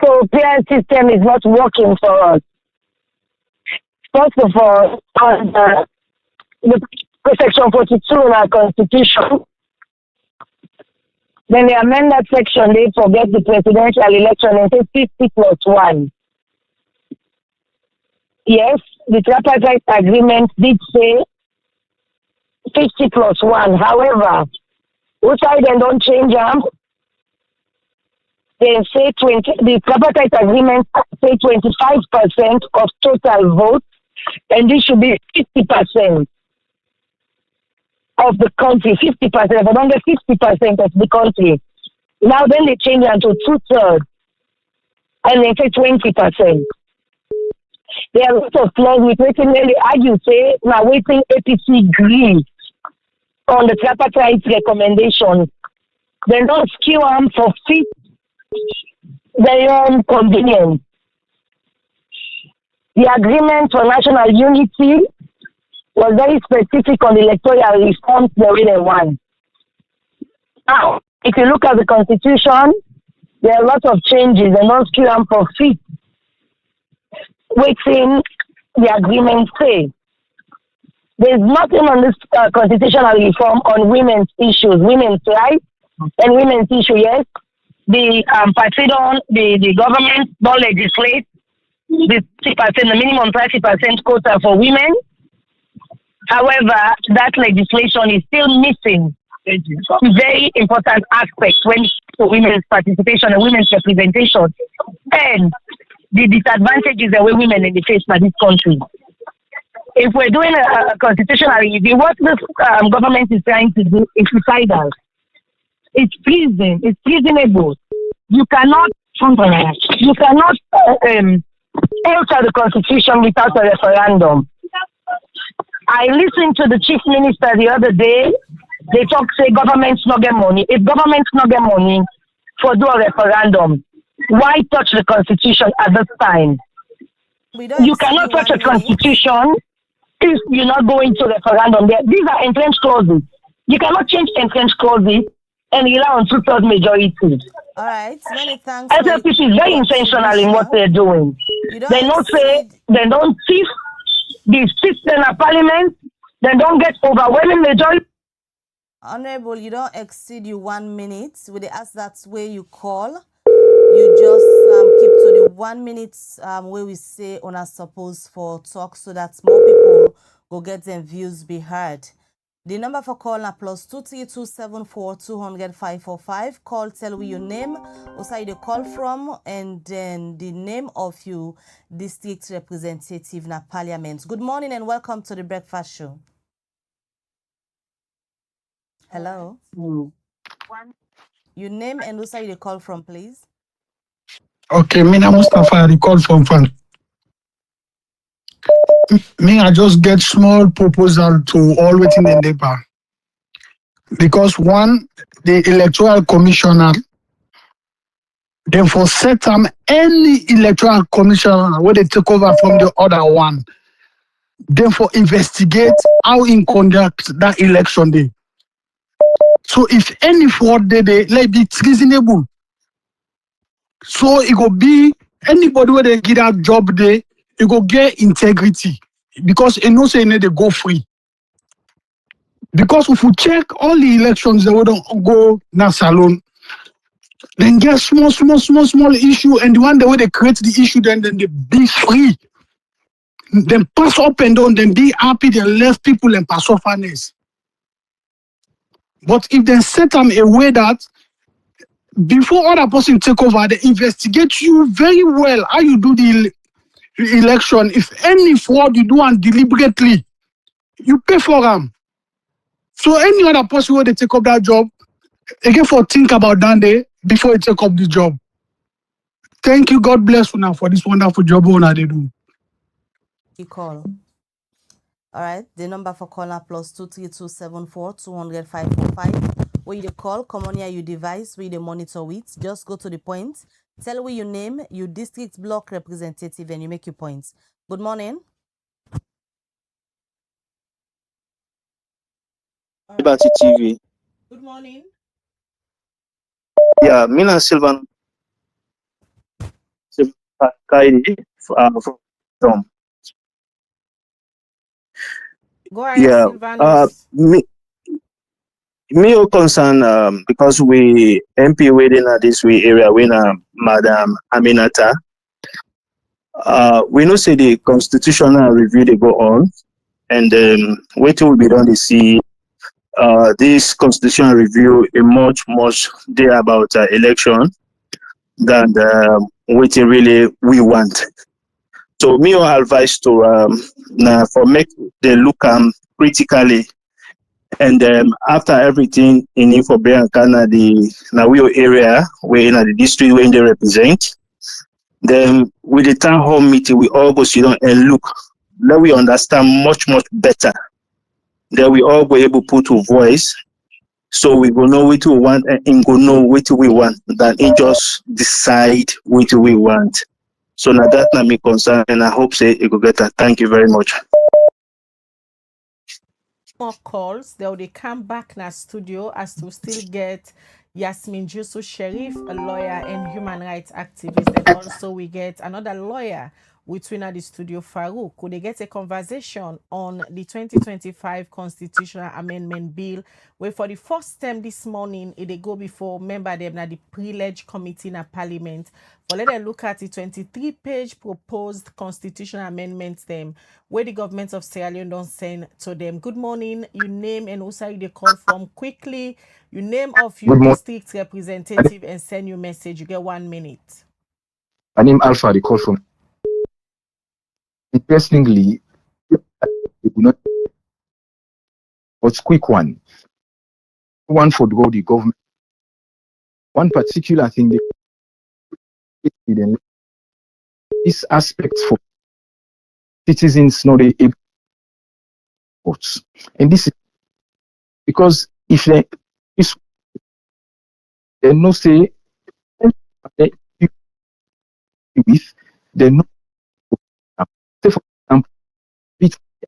Speaker 22: So PR system is not working for us. First of all, on the section 42 in our constitution, then they amend that section, they forget the presidential election and say 50+1. Yes, the tripartite agreement did say 50+1. However, which I then don't change them. They say the tripartite agreement say 25% of total votes, and this should be 50% of the country, 50%, but only 50% of the country. Now then they change it to 2/3, and they say 20%. There are lots of clauses which really argue say now waiting APC agree on the tripartite recommendation. They don't skew them for fit their own convenience. The agreement for national unity was very specific on the electoral reforms the way they want. Now, if you look at the constitution, there are a lot of changes and don't skew them for fit within the agreement say. There's nothing on this constitutional reform on women's issues, women's rights and women's issue, yes. The the government don't legislate the 30%, the minimum 30% quota for women. However, that legislation is still missing very important aspects when it comes to women's participation and women's representation and the disadvantages that we women in the face by this country. If we're doing a constitutional review, what this government is trying to do is suicidal. It's pleasing. It's reasonable. You cannot alter the constitution without a referendum. I listened to the chief minister the other day. They say governments not get money. If governments not get money for do a referendum, why touch the constitution at this time? You cannot touch a constitution if you're not going to referendum. These are entrenched clauses. You cannot change entrenched clauses and rely on 2/3 majority.
Speaker 6: All right, many thanks.
Speaker 22: SLPC is very intentional in what they're doing. They don't say, they don't thief the seats in the parliament, they don't get overwhelming majority.
Speaker 6: Honorable, you don't exceed your 1 minute. With the ask that's where you call, you just keep to the 1 minute where we say on a suppose for talk so that more people go get them views be heard. The number for call now +23274200545. Call, tell we your name, also you call from, and then the name of your district representative na parliament. Good morning and welcome to the breakfast show. Hello. Your name and also you call from, please.
Speaker 1: Okay, Mina Mustafa, I call from Fan. Me, I just get small proposal to all within the neighbor. Because one, the electoral commissioner, then for set time, any electoral commissioner where they take over from the other one, then for investigate how in conduct that election day. So if any fraud they let be reasonable. So it will be anybody where they get that job there, it will get integrity. Because it no say they go free. Because if we check all the elections that we don't go na salon, then get small issue, and the one that way they create the issue, then they be free. Then pass up and down, then be happy, then left people and pass off fairness. But if they set them a way that before other person take over, they investigate you very well how you do the election. If any fraud you do and deliberately, you pay for them. So any other person where they take up that job, again for think about that day before you take up the job. Thank you. God bless you now for this wonderful job owner they do.
Speaker 6: You call. All right, the number for caller +23274200545. Where you call, come on here, your device, where you monitor with. Just go to the point. Tell me your name, your district block representative, and you make your points. Good morning.
Speaker 21: Liberty TV.
Speaker 6: Good morning.
Speaker 21: Yeah, Mina Silvan Kaidi from.
Speaker 6: Go ahead,
Speaker 21: Yeah,
Speaker 6: Silvanus.
Speaker 21: me concern because we MP waiting at this way area when Madam Aminata. We know say the constitutional review they go on, and waiting will be done to see this constitutional review is much there about election than waiting really we want. So me advice to now for make they look critically, and after everything in Ifobe and Kana the Nawio area where in the district where they represent, then with the town hall meeting we all go sit down and look. Let we understand much better Then we all go able put to voice. So we go know what we want and go know what we want. Then it just decide what we want. So now that not me concern, and I hope say it go better. Thank you very much.
Speaker 5: More calls, they will come back na studio as to still get Yasmin Jusu Sharif, a lawyer and human rights activist. And also we get another lawyer between the studio, Farouk. Could they get a conversation on the 2025 constitutional amendment bill, where for the first time this morning, it they go before member them na the privilege committee na parliament. But let them look at the 23-page proposed constitutional amendments them, where the government of Sierra Leone don't send to them. Good morning, you name and also they call from quickly. You name of your district representative and send your message. You get 1 minute.
Speaker 2: My name Alpha, they call from. Interestingly, but quick one for the government. One particular thing, this aspect for citizens not able votes, and this is because if they no say with they no say for example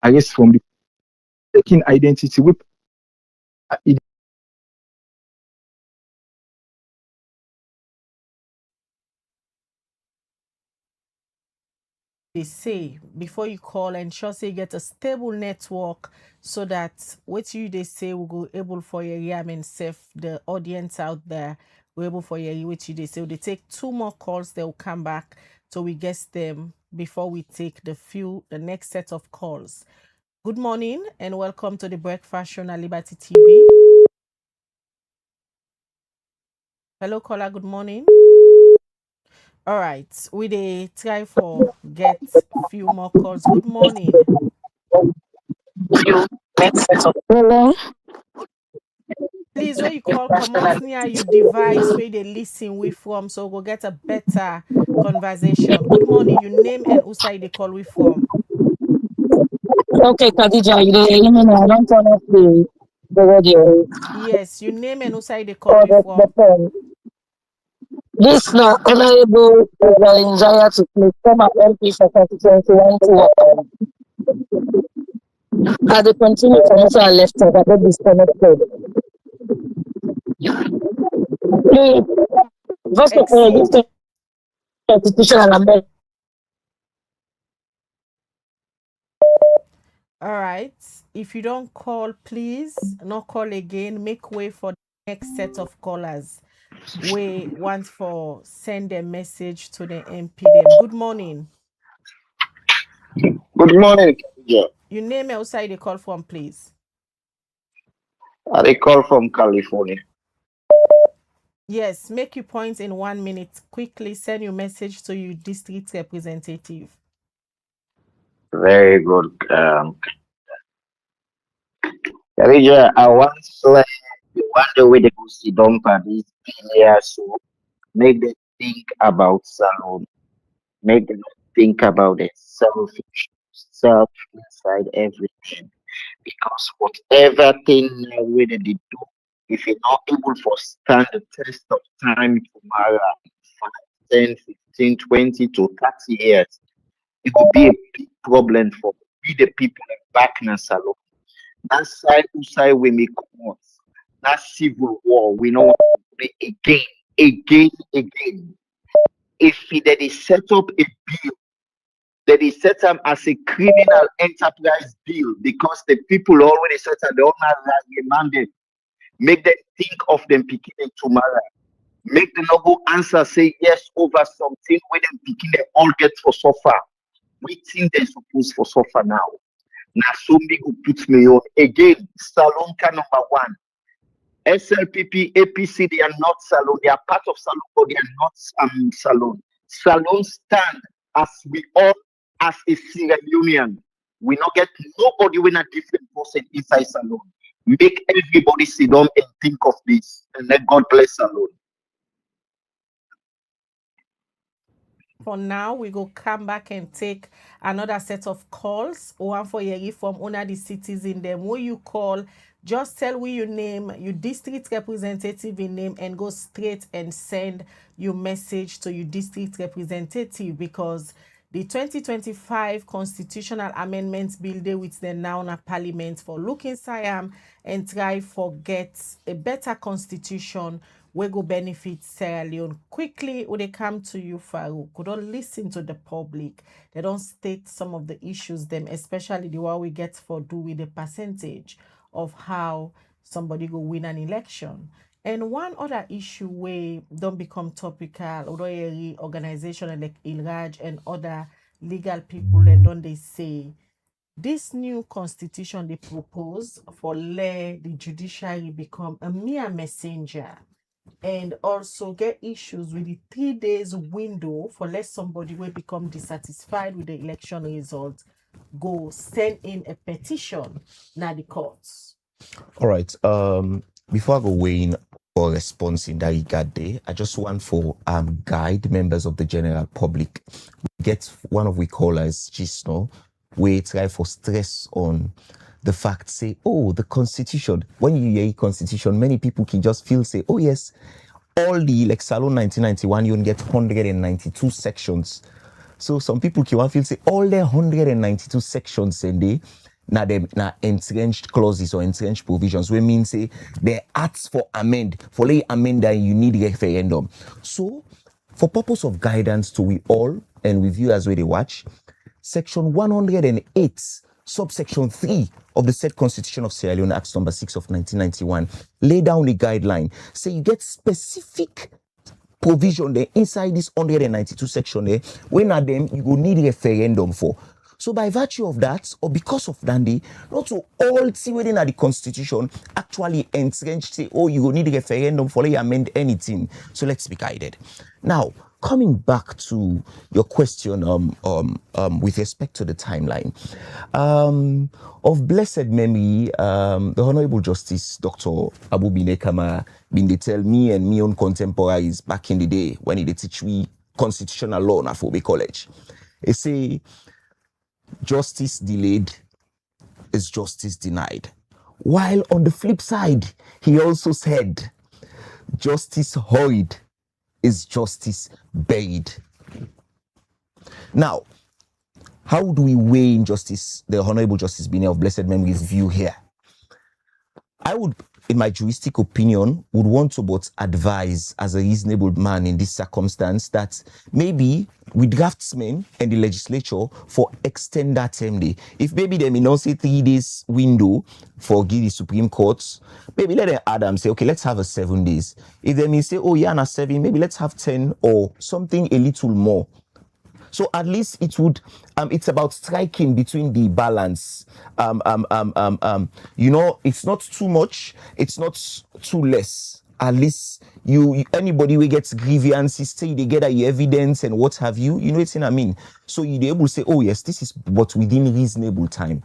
Speaker 2: arrest from the taking identity with
Speaker 5: they say before you call, ensure say you get a stable network so that what you they say will go able for your and save the audience out there will able for your what you they say. They take 2 more calls, they will come back so we guess them before we take the next set of calls. Good morning and welcome to the Breakfast Show on Liberty TV. Hello caller, good morning. All right, we dey try for get few more calls. Good morning.
Speaker 22: Hello.
Speaker 5: Please, where you call, come out near your device where they listen we from, so we'll get a better conversation. Good morning. Your name and who side they call we from.
Speaker 22: Okay, Khadija, you know, I don't turn off the radio.
Speaker 5: Yes, your name and who side they call we from.
Speaker 22: This now Honorable Njaya to play former MP for 2021 to at the continue from also I left I got disconnected. Please, first of all, this constitutional amendment.
Speaker 5: All right. If you don't call, please not call again. Make way for the next set of callers. We want for send a message to the MP. Them. Good morning.
Speaker 3: Good morning. Yeah.
Speaker 5: Your name outside the call from, please.
Speaker 3: I call from California.
Speaker 5: Yes, make your points in 1 minute. Quickly send your message to your district representative.
Speaker 3: Very good. Khadija, I once wonder where they go see bumper these players so make them think about salon, make them think about the self inside everything. Because whatever thing where they do, if you're not able to stand the test of time tomorrow, 5, 10, 15, 20 to 30 years, it will be a big problem for the people back in the salon. That side we make come that civil war we know again. If they set up a bill, that is set up as a criminal enterprise bill because the people already set up the owner mandate. Make them think of them picking it tomorrow. Make the noble answer say yes over something where them picking they all get for so far. We think they're supposed for so far now. Now so big who put me on again. Salonka number 1. SLPP, APC, they are not Salon. They are part of Salon, but they are not Salon. Salon stand as we all as a Sierra Leonean. We not get nobody when a different person inside Salon. Make everybody sit down and think of this, and let God bless Salon.
Speaker 5: For now, we go come back and take another set of calls. One for Yeri from Una the citizen. Them who you call, just tell we your name, your district representative in name, and go straight and send your message to your district representative, because the 2025 Constitutional Amendments Bill dey with the now na Parliament for look inside and try for get a better constitution we go benefit Sierra Leone. Quickly, when they come to you, Farouk, we don't listen to the public. They don't state some of the issues, them, especially the one we get for do with the percentage of how somebody go win an election. And one other issue where don't become topical, although every organization like ILRAJ and other legal people, and don't they say, this new constitution they propose for let the judiciary become a mere messenger, and also get issues with the 3 days window for let somebody will become dissatisfied with the election result go send in a petition now the courts.
Speaker 17: All right. Before I go weighing for response in that regard day, I just want for guide members of the general public. We get one of we callers, Gisno, we try for stress on the fact, say, oh, the constitution. When you hear constitution, many people can just feel, say, oh yes, all the like Salon 1991, you get 192 sections. So some people can feel, say, all the 192 sections and they now entrenched clauses or entrenched provisions, we mean say they ask for amend, for lay amend that you need referendum. So for purpose of guidance to we all and with you as we they watch, section 108 subsection 3 of the said Constitution of Sierra Leone, Act number 6 of 1991, lay down the guideline. Say you get specific provision there inside this 192 section there, when at them you will need referendum for. So by virtue of that, or because of that, not to all see within the Constitution actually entrenched, say, oh, you will need referendum for you amend anything. So let's be guided. Now, coming back to your question with respect to the timeline, of blessed memory, the Honorable Justice Dr. Abu Binekama been they tell me and me own contemporaries back in the day when they teach me constitutional law na Fobe College. They say justice delayed is justice denied. While on the flip side, he also said justice hurried is justice buried. Now, how do we weigh in justice, the Honorable Justice Bine of blessed memory's view here? I would, in my juristic opinion, would want to but advise as a reasonable man in this circumstance that maybe we draftsmen and the legislature for extend that term day. If maybe they may not say 3 days window for give the Supreme Court, maybe let them add them say, okay, let's have a 7 days. If they may say, oh yeah, na 7, maybe let's have 10 or something a little more. So at least it would, it's about striking between the balance. You know, it's not too much, it's not too less. At least anybody who gets grievances, stay together, your evidence and what have you, you know what I mean? So you're able to say, oh yes, this is but within reasonable time.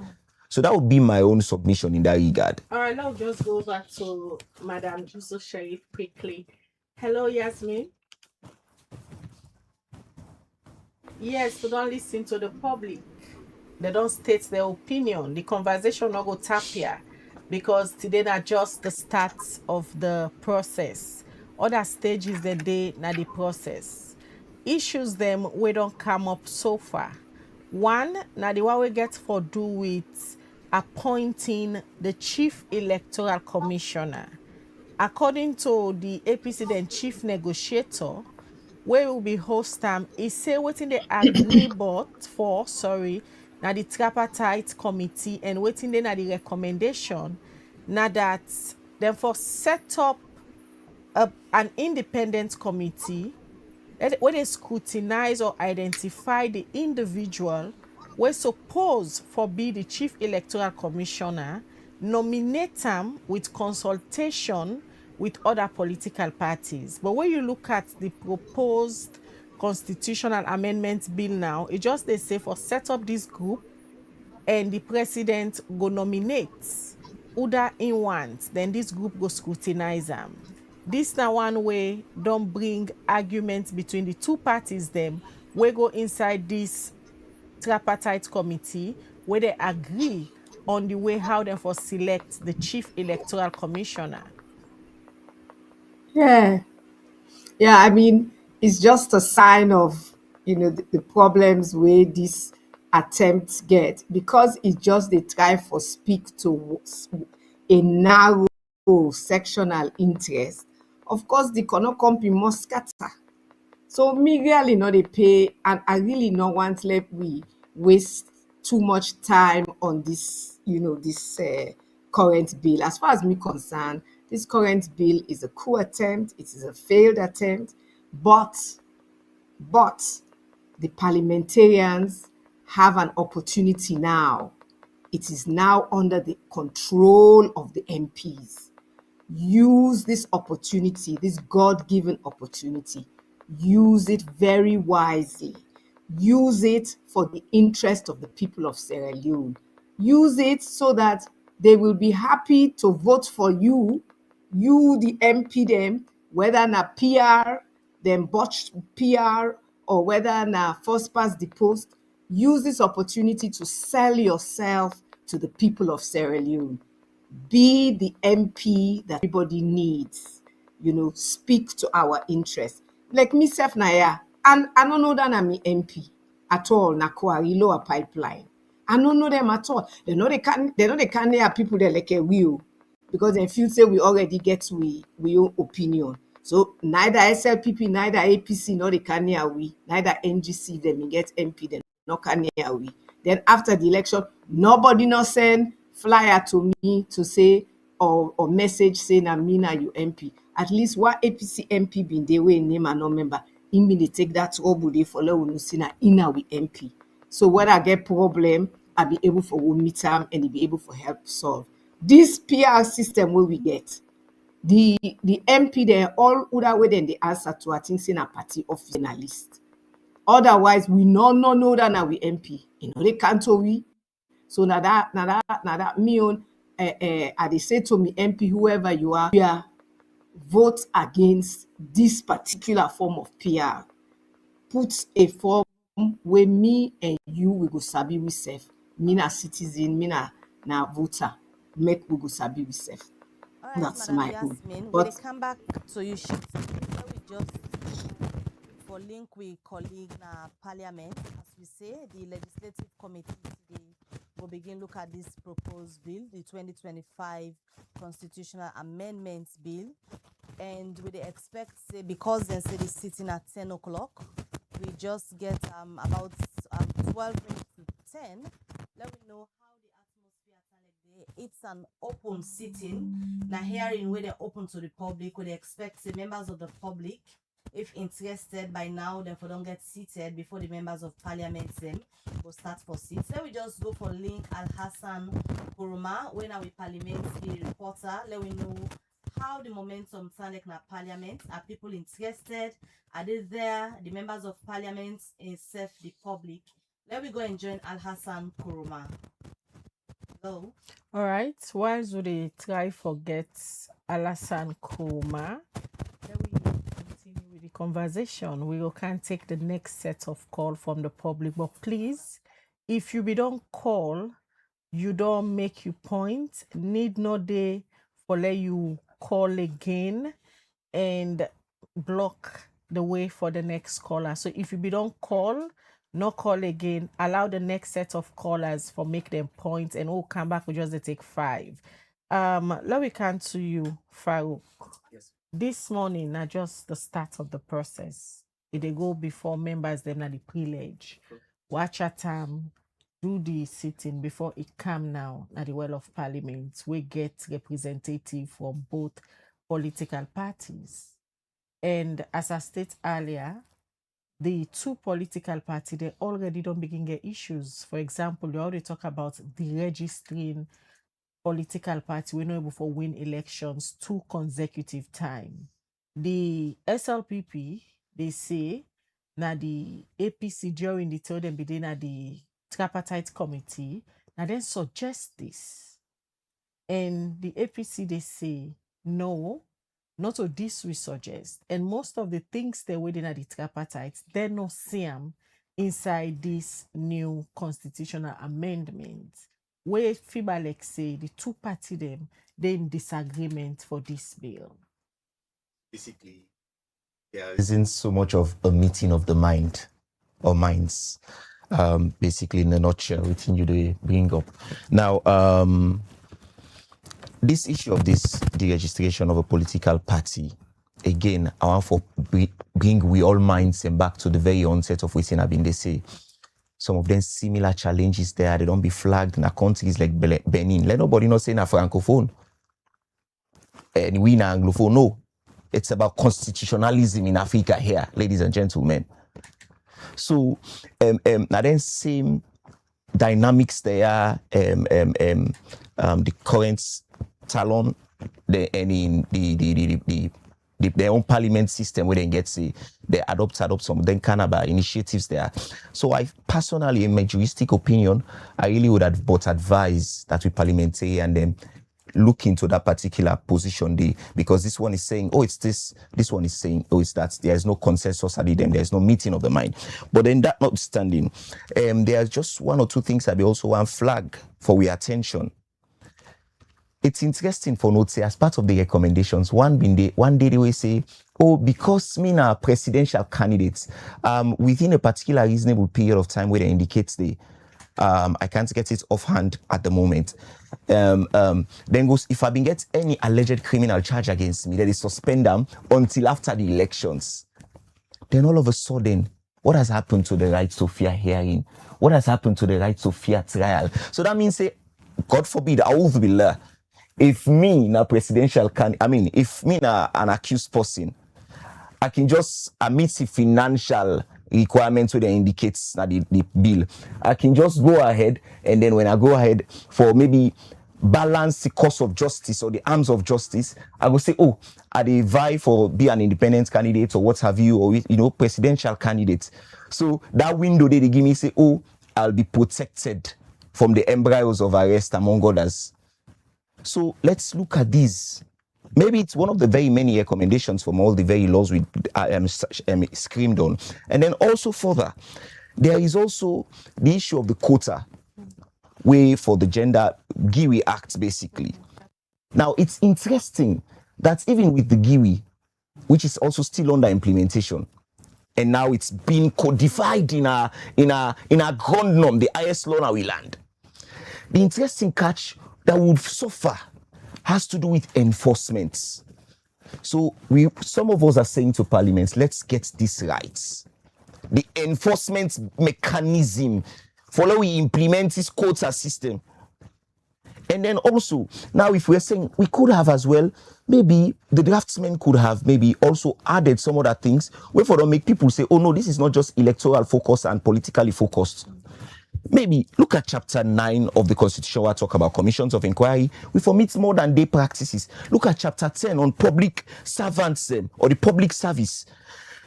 Speaker 17: So that would be my own submission in that regard.
Speaker 5: All right, now just go back to Madam Juso Sharif quickly. Hello, Yasmin. Yes, they don't listen to the public. They don't state their opinion. The conversation not go tap here because today not just the start of the process. Other stages the day not the process. Issues them we don't come up so far. One, now the one we get for do with appointing the Chief Electoral Commissioner. According to the APC then Chief Negotiator, where will be host time is say waiting the agree but for now the tripartite committee and waiting then at the recommendation now that then for set up an independent committee where they scrutinize or identify the individual where suppose for be the Chief Electoral Commissioner, nominate them with consultation with other political parties. But when you look at the proposed constitutional amendment bill now, it just they say for set up this group and the president go nominate other in ones, then this group go scrutinize them. This now one way don't bring arguments between the two parties them we go inside this tripartite committee where they agree on the way how they for select the chief electoral commissioner.
Speaker 16: Yeah. Yeah, I mean, it's just a sign of, the problems where these attempts get, because it's just they try for speak to a narrow sectional interest. Of course, the Kono company must scatter. So me really not they pay, and I really not want let we waste too much time on this, this current bill. As far as me concerned, this current bill is a coup attempt. It is a failed attempt, but the parliamentarians have an opportunity now. It is now under the control of the MPs. Use this opportunity, this God-given opportunity. Use it very wisely. Use it for the interest of the people of Sierra Leone. Use it so that they will be happy to vote for you, the MP them, whether na PR, them botched PR, or whether na first past the post. Use this opportunity to sell yourself to the people of Sierra Leone. Be the MP that everybody needs. Speak to our interests. Like myself na here, and I don't know that I'm MP at all. Na Quarry Lower Pipeline. I don't know them at all. They know they can't hear people there like a will, because they feel say we already get we own opinion. So neither SLPP, neither APC, nor they can hear we, neither NGC, them get MP, then no can hear we. Then after the election, nobody no send flyer to me to say or message saying Amina you MP. At least one APC MP been there way name and no member. Him they take that trouble they follow we see na inna we MP. So when I get problem, I be able for meet them and be able for help solve. This PR system where we get, the MP they all other way than the answer to I think saying a party office in a list. Otherwise, we know that now we MP. They can't we. So now that me on I they say to me MP whoever you are vote against this particular form of PR. Put a form where me and you we go sabi we safe. Me na citizen, me na voter. Make we go sabi we safe.
Speaker 6: All right,
Speaker 16: That's
Speaker 6: Madam
Speaker 16: my own.
Speaker 6: Yasmin,
Speaker 16: But
Speaker 6: we come back to you. We just for link with colleague na parliament, as we say, the legislative committee today will begin look at this proposed bill, the 2025 constitutional amendments bill, and we expect say because they say it's sitting at 10 o'clock, we just get about 12 minutes to 10. Let me know how the atmosphere like there. It's an open sitting. Now hearing where they're open to the public, where they expect the members of the public, if interested by now, therefore don't get seated before the members of parliament then will start for seats. Let we just go for link Al Hassan Kuruma, when our parliament the reporter. Let we know how the momentum sound like na parliament. Are people interested? Are they there? The members of parliament and serve the public. Let me go and join Al Hassan Kuruma. Hello.
Speaker 5: All right. Whilst we try forget Alassane Kuruma, then we continue with the conversation. We can take the next set of call from the public. But please, if you don't call, you don't make your point. Need no day for let you call again and block the way for the next caller. So if you don't call, no call again. Allow the next set of callers for make them points, and we'll come back. We just take 5. Let me come to you, Farouk.
Speaker 10: Yes.
Speaker 5: This morning, not just the start of the process. They go before members, them na the privilege. Watch your time, do the sitting before it come now at the Well of Parliament. We get representative from both political parties. And as I stated earlier, the two political parties, they already don't begin get issues. For example, they already talk about the registering political party. We're not able to win elections 2 consecutive times. The SLPP, they say, now the APC during the told them begin at the tripartite committee, now then suggest this. And the APC, they say, no, not to this we suggest. And most of the things they're waiting at the tripartite, they no see them inside this new constitutional amendment, where Fibalek say the two party them they in disagreement for this bill?
Speaker 17: Basically, there isn't so much of a meeting of the mind or minds. Basically, in a nutshell, within you they bring up. Now, this issue of this deregistration of a political party, again, I want to bring we all minds and back to the very onset of what I've been they say. Some of them similar challenges there. They don't be flagged in countries like Benin. Let nobody not say na francophone. And we na anglophone. No. It's about constitutionalism in Africa here, ladies and gentlemen. So, now then same dynamics there, the current talon, their own parliament system where they get they adopt some then Canada initiatives there. So I personally, in my juristic opinion, I really would advise that we parliamentary and then look into that particular position because this one is saying, oh, it's this one is saying, oh, it's that. There is no consensus at them, there's no meeting of the mind. But then that notwithstanding, there's just one or two things that we also want flag for our attention. It's interesting for note, say, as part of the recommendations, one day they will say, oh, because me na presidential candidates, within a particular reasonable period of time where they indicate I can't get it offhand at the moment. Then goes, if I been get any alleged criminal charge against me, then they suspend them until after the elections. Then all of a sudden, what has happened to the right to fair hearing? What has happened to the right to fair trial? So that means, say, God forbid, a'udhu billah, if me na presidential if me na an accused person, I can just meet the financial requirements where they indicates that the bill. I can just go ahead, and then when I go ahead for maybe balance the cost of justice or the arms of justice, I will say, oh, I vie for be an independent candidate or what have you, or presidential candidate. So that window they give me say, oh, I'll be protected from the embryos of arrest among others. So let's look at these. Maybe it's one of the very many recommendations from all the very laws we screamed on. And then also further, there is also the issue of the quota way for the gender GIWI Act, basically. Now, it's interesting that even with the GIWI, which is also still under implementation, and now it's been codified in a ground norm, the highest law now we land. The interesting catch that would suffer has to do with enforcement. So some of us are saying to Parliament, let's get this right. The enforcement mechanism, follow we implement this quota system. And then also, now if we're saying we could have as well, maybe the draftsmen could have maybe also added some other things, where for them make people say, oh no, this is not just electoral focused and politically focused. Maybe look at chapter 9 of the Constitution where I talk about commissions of inquiry. We formit more than day practices. Look at chapter 10 on public servants or the public service.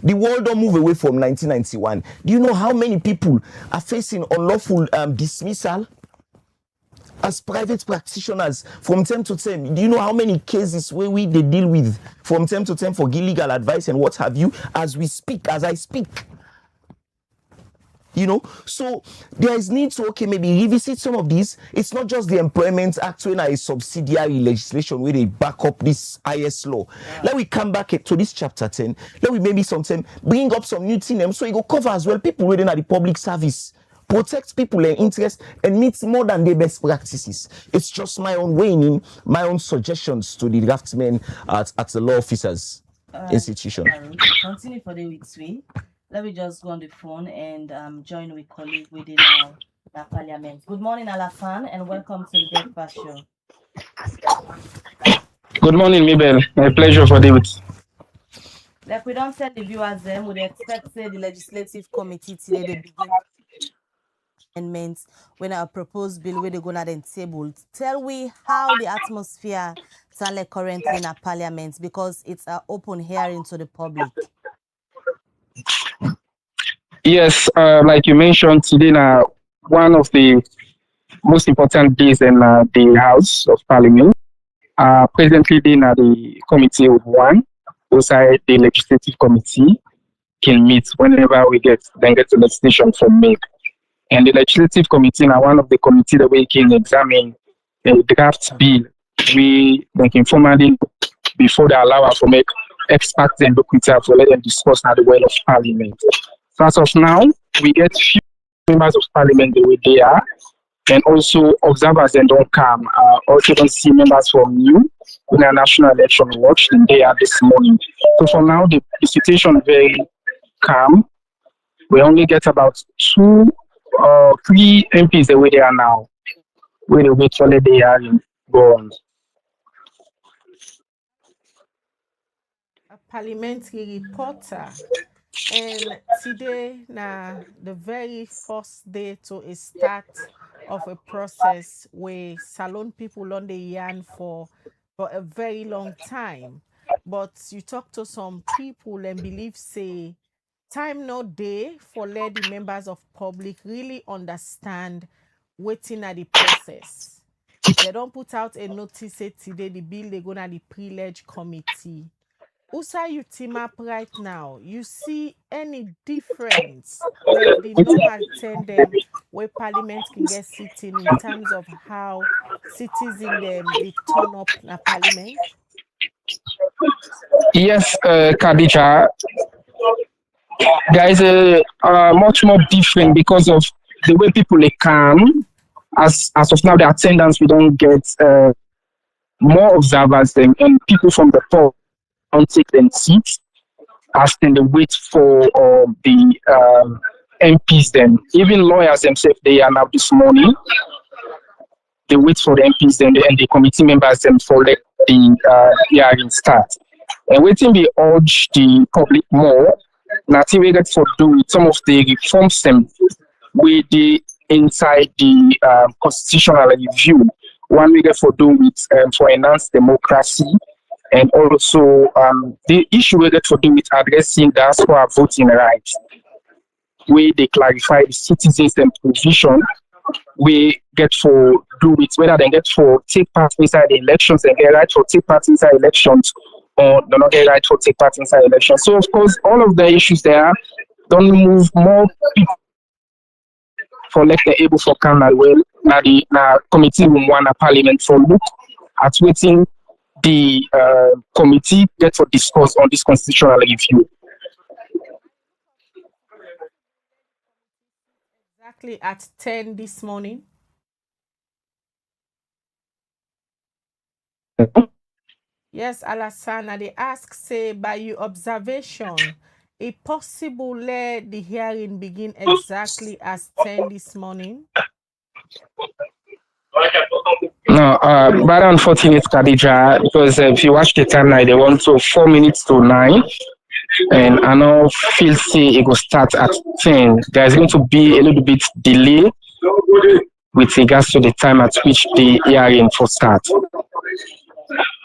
Speaker 17: The world don't move away from 1991. Do you know how many people are facing unlawful dismissal as private practitioners from time to time? Do you know how many cases where they deal with from time to time for illegal advice and what have you as I speak? So there is need to maybe revisit some of these. It's not just the Employment Act when a subsidiary legislation where they back up this IS law. Let we come back to this chapter 10. Let we maybe sometime bring up some new things so it will cover as well people within the public service, protect people and interest, and meet more than the best practices. It's just my own weighing, my own suggestions to the draftsmen at the law officers institution.
Speaker 6: Continue for the week's week. Let me just go on the phone and join with colleagues within the parliament. Good morning, Alafan, and welcome to the Breakfast Show.
Speaker 4: Good morning, Mabel. My pleasure for the week.
Speaker 6: Like we don't tell the viewers them, we expect the legislative committee today they begin amendments when our proposed bill where they gonna then table. Tell we how the atmosphere sound like currently in our parliament, because it's an open hearing to the public.
Speaker 4: Yes, like you mentioned, today one of the most important days in the House of Parliament. Presently, in the Committee of One, beside the Legislative Committee, can meet whenever we get the legislation from make. And the legislative committee now one of the committee that we can examine a draft bill we can formally before they allow us to make experts and look with her for let them discuss now the well of parliament. So as of now, we get few members of parliament the way they are, and also observers and don't come. Also don't see members from new in our national election watch than they are this morning. So for now, the situation is very calm. We only get about 2 or 3 MPs the way they are now. We will wait for they are in go on.
Speaker 5: A parliamentary reporter. And today, now the very first day to a start of a process where salon people on the yarn for a very long time. But you talk to some people and believe say time no day for let the members of public really understand waiting at the process. They don't put out a notice say today the bill they go to the privilege committee. Usa you team up right now, you see any difference with the normal tandem where parliament can get sitting in terms of how citizens they turn up in parliament?
Speaker 4: Yes, Khadija, guys, much more different because of the way people they come. As of now, the attendance we don't get more observers and people from the public don't take them seats as then they wait for the MPs. Then even lawyers themselves they are now this morning. They wait for the MPs then and the committee members them for let the hearing start. And waiting we urge the public more. Nothing we get for do with some of the reforms them with the inside the constitutional review. One we get for do with for enhanced democracy, and also the issue we get for do with addressing diaspora voting rights. We they clarify the citizens and provision. We get for do with whether they get for take part inside the elections and get right for take part inside elections or do not get right for take part inside elections. So of course all of the issues there don't move more people for like they're able for Canada well now the committee room one parliament for look at waiting the committee get for discuss on this constitutional review.
Speaker 5: Exactly at 10 this morning. Yes, Alassana, they ask, say, by your observation, is possible let the hearing begin exactly as 10 this morning?
Speaker 4: No, but unfortunate, Khadija, because if you watch the time now, they want to 4 minutes to 9, and I know feel say it will start at 10. There's going to be a little bit delay with regards to the time at which the hearing for start.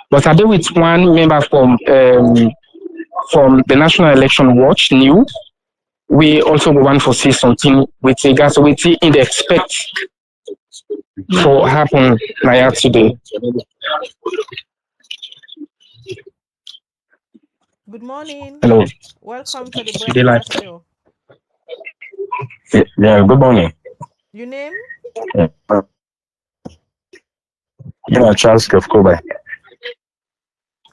Speaker 4: But I do with one member from the National Election Watch, New. We also want to say something with regards to what they expect for happen like today.
Speaker 5: Good morning.
Speaker 8: Hello.
Speaker 5: Welcome to the Breakfast Show.
Speaker 8: Yeah, good morning.
Speaker 5: Your name?
Speaker 8: Yeah, Charles Kefkobai.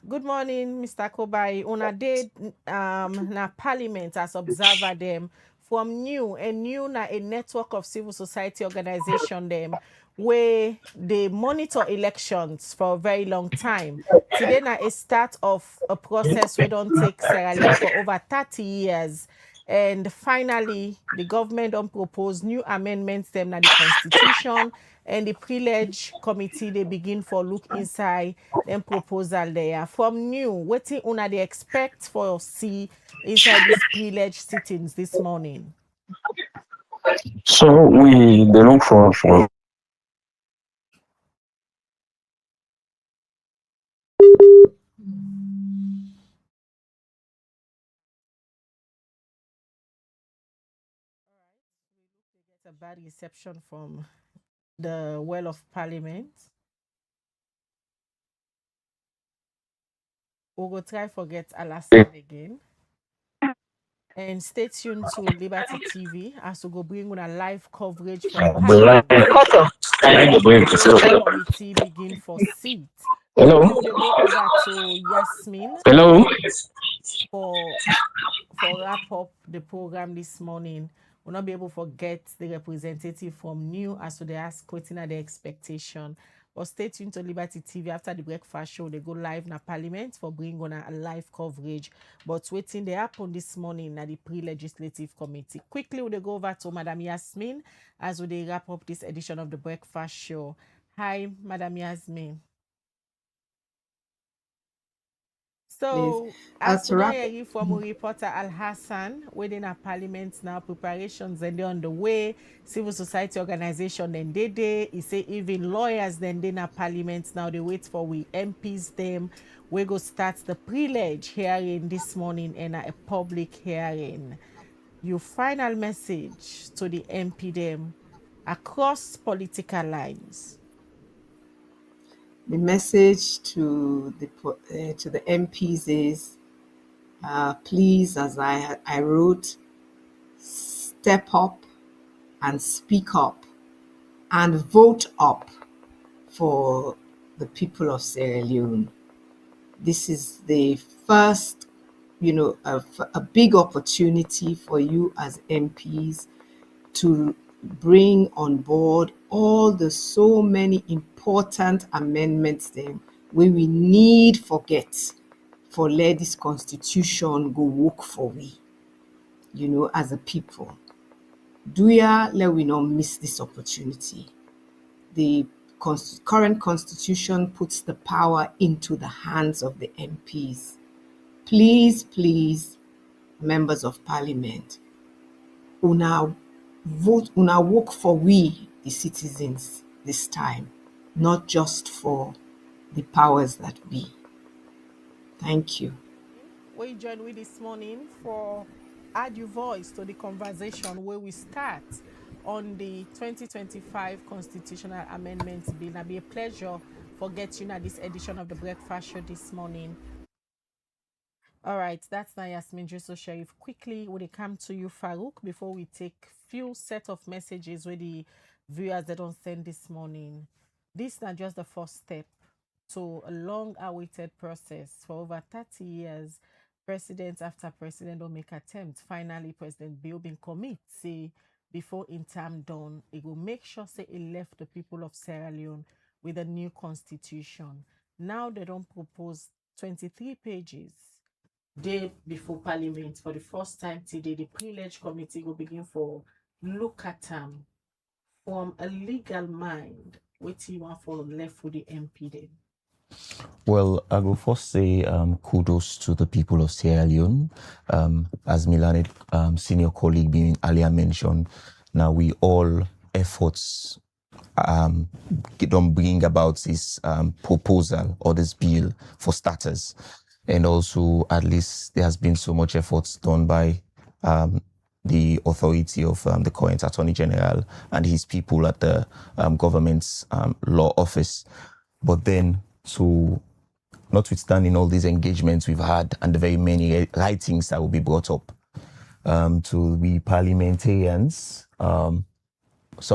Speaker 5: Good morning, Mr. Kobai. Una did na parliament as observer them from new na a network of civil society organization them where they monitor elections for a very long time. Today na a start of a process we don't take Sierra Leone for over 30 years. And finally, the government don't propose new amendments them na the constitution, and the privilege committee they begin for look inside them proposal there. From new, what thing una they expect for see inside these privilege sittings this morning?
Speaker 8: So we they look for
Speaker 5: a bad reception from the well of parliament. We will try forget Alassane again. And stay tuned to Liberty TV as we go bring on a live coverage from Parliament. The committee begin for seat.
Speaker 4: Hello.
Speaker 5: Quickly, we'll go over to Yasmin.
Speaker 4: Hello.
Speaker 5: For wrap up the program this morning. We'll not be able to forget the representative from New as they ask quoting at the expectation. But stay tuned to Liberty TV after the breakfast show. They go live na Parliament for bring on a live coverage. But waiting they happen this morning at the pre-legislative committee. Quickly, we'll go over to Madam Yasmin as they wrap up this edition of the breakfast show. Hi, Madam Yasmin. So, as today from reporter Al Hassan, within a parliament now, preparations and they're on the way. Civil society organization then they say even lawyers then in a parliament now they wait for we MPs them. We go start the pre-leg hearing this morning and a public hearing. Your final message to the MP them across political lines.
Speaker 16: The message to the MPs is, please, as I wrote, step up and speak up and vote up for the people of Sierra Leone. This is the first, a big opportunity for you as MPs to bring on board all the so many important amendments then where we need forget for let this constitution go work for we, as a people. Let we not miss this opportunity. The current constitution puts the power into the hands of the MPs. Please, members of parliament, una work for we, the citizens, this time, not just for the powers that be. Thank you.
Speaker 5: We join with this morning for add your voice to the conversation where we start on the 2025 Constitutional Amendments Bill. It'll be a pleasure for getting you at this edition of the Breakfast Show this morning. All right, that's now Yasmin Jeso Sheriff. Quickly, would it come to you, Farouk, before we take few set of messages with the viewers that don't send this morning. This is not just the first step to a long-awaited process. For over 30 years, president after president don't make attempts. Finally, President Bill been commit, say, before in time done, it will make sure, say, it left the people of Sierra Leone with a new constitution. Now they don't propose 23 pages. Day before Parliament for the first time today, the pre-leg committee will begin for look at them from a legal mind. What you want for left with the MP then?
Speaker 17: Well, I will first say kudos to the people of Sierra Leone. As Milane, senior colleague being earlier mentioned, now we all efforts don't bring about this proposal or this bill for starters. And also, at least there has been so much efforts done by the authority of the current Attorney General and his people at the government's law office. But then, so notwithstanding all these engagements we've had and the very many writings that will be brought up to the parliamentarians, some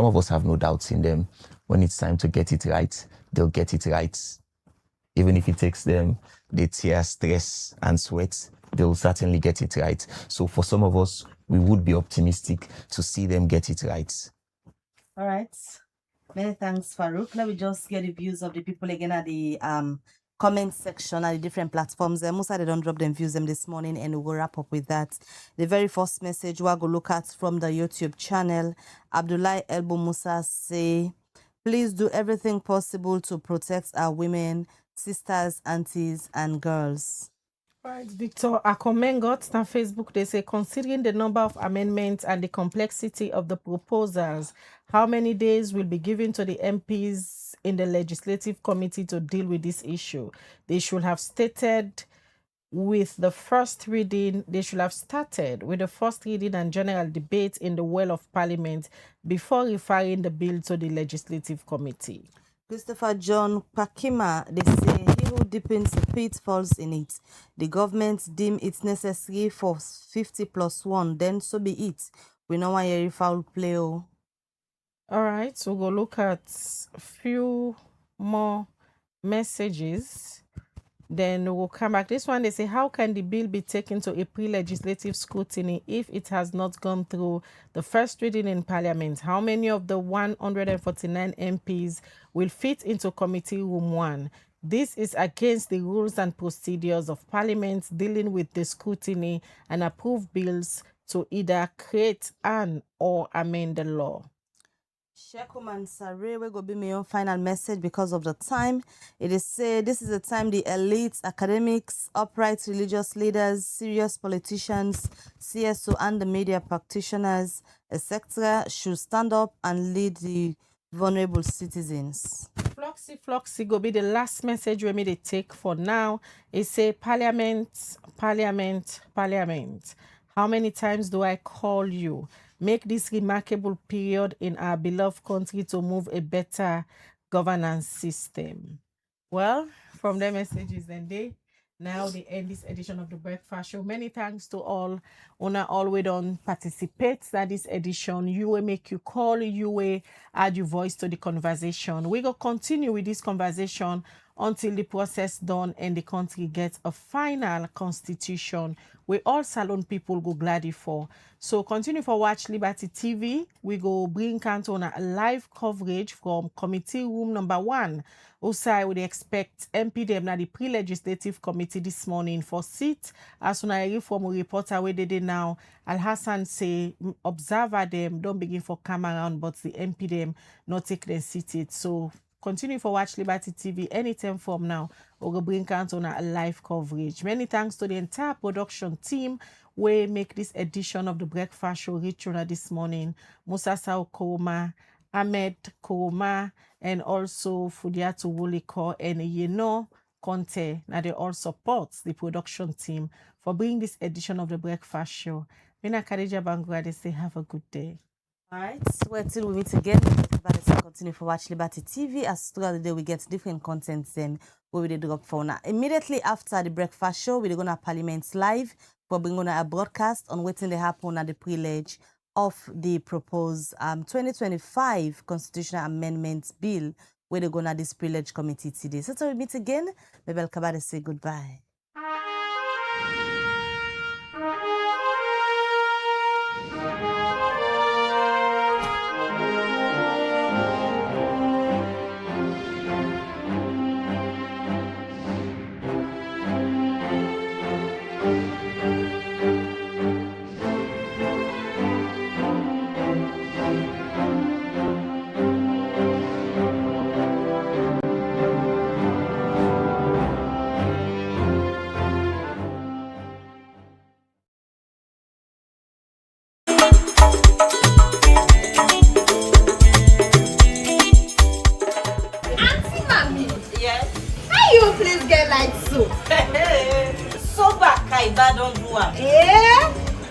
Speaker 17: of us have no doubts in them. When it's time to get it right, they'll get it right. Even if it takes them the tears, stress, and sweat, they'll certainly get it right. So for some of us, we would be optimistic to see them get it right.
Speaker 6: All right. Many thanks, Farouk. Let me just get the views of the people again at the comment section at the different platforms. Musa, they don't drop them views them this morning, and we'll wrap up with that. The very first message we'll go look at from the YouTube channel. Abdullah Elbo Musa say, please do everything possible to protect our women, sisters, aunties, and girls.
Speaker 5: Right, Victor Akomengot on Facebook, they say, considering the number of amendments and the complexity of the proposals, how many days will be given to the MPs in the Legislative Committee to deal with this issue? They should have stated with the first reading, they should have started with the first reading and general debate in the well of Parliament before referring the bill to the Legislative Committee.
Speaker 6: Christopher John Pakima, they say he who deepens the pitfalls in it. The government deem it necessary for 50+1, then so be it. We know why you foul play. Oh.
Speaker 5: All right, so we'll go look at a few more messages. Then we'll come back. This one, they say, how can the bill be taken to a pre-legislative scrutiny if it has not gone through the first reading in Parliament? How many of the 149 MPs will fit into Committee Room 1? This is against the rules and procedures of Parliament dealing with the scrutiny and approve bills to either create and or amend the law.
Speaker 6: Shekuman Sare will be my own final message because of the time. It is said this is the time the elites, academics, upright religious leaders, serious politicians, CSO and the media practitioners, etc. should stand up and lead the vulnerable citizens.
Speaker 5: Floxy go be the last message we made a take for now. It say Parliament. How many times do I call you? Make this remarkable period in our beloved country to move a better governance system. Well, from the messages and now they end this edition of the Breakfast Show. Many thanks to all. Una always don't participate at this edition. You will make you call, you will add your voice to the conversation. We go continue with this conversation until the process done and the country gets a final constitution where all Salon people go glad for. So continue for Watch Liberty TV. We go bring Cantona a live coverage from Committee Room number 1. Also, I would expect MP them na the pre-legislative committee this morning for seat. As soon as I hear from a reporter where they did now, Al Hassan say observer them don't begin for come around, but the MP them not take them seated. So continue for Watch Liberty TV anytime from now. We'll bring Cantona a live coverage. Many thanks to the entire production team we make this edition of the Breakfast Show reach you this morning. Musa Sao Koroma, Ahmed Koroma, and also Fudiatu Wuliko and Conte. Now they all support the production team for bringing this edition of the Breakfast Show. Mina Khadija Bangura, they say have a good day.
Speaker 6: All right, well, till we meet again, let's continue for Watch Liberty TV. As throughout the day, we get different contents then where we drop for now. Immediately after the Breakfast Show, we're going to Parliament Live for bringing a broadcast on waiting to happen at the pre-leg of the proposed 2025 Constitutional Amendments Bill where they're going to this pre-leg committee today. So till we meet again, Mabel Kabade say goodbye.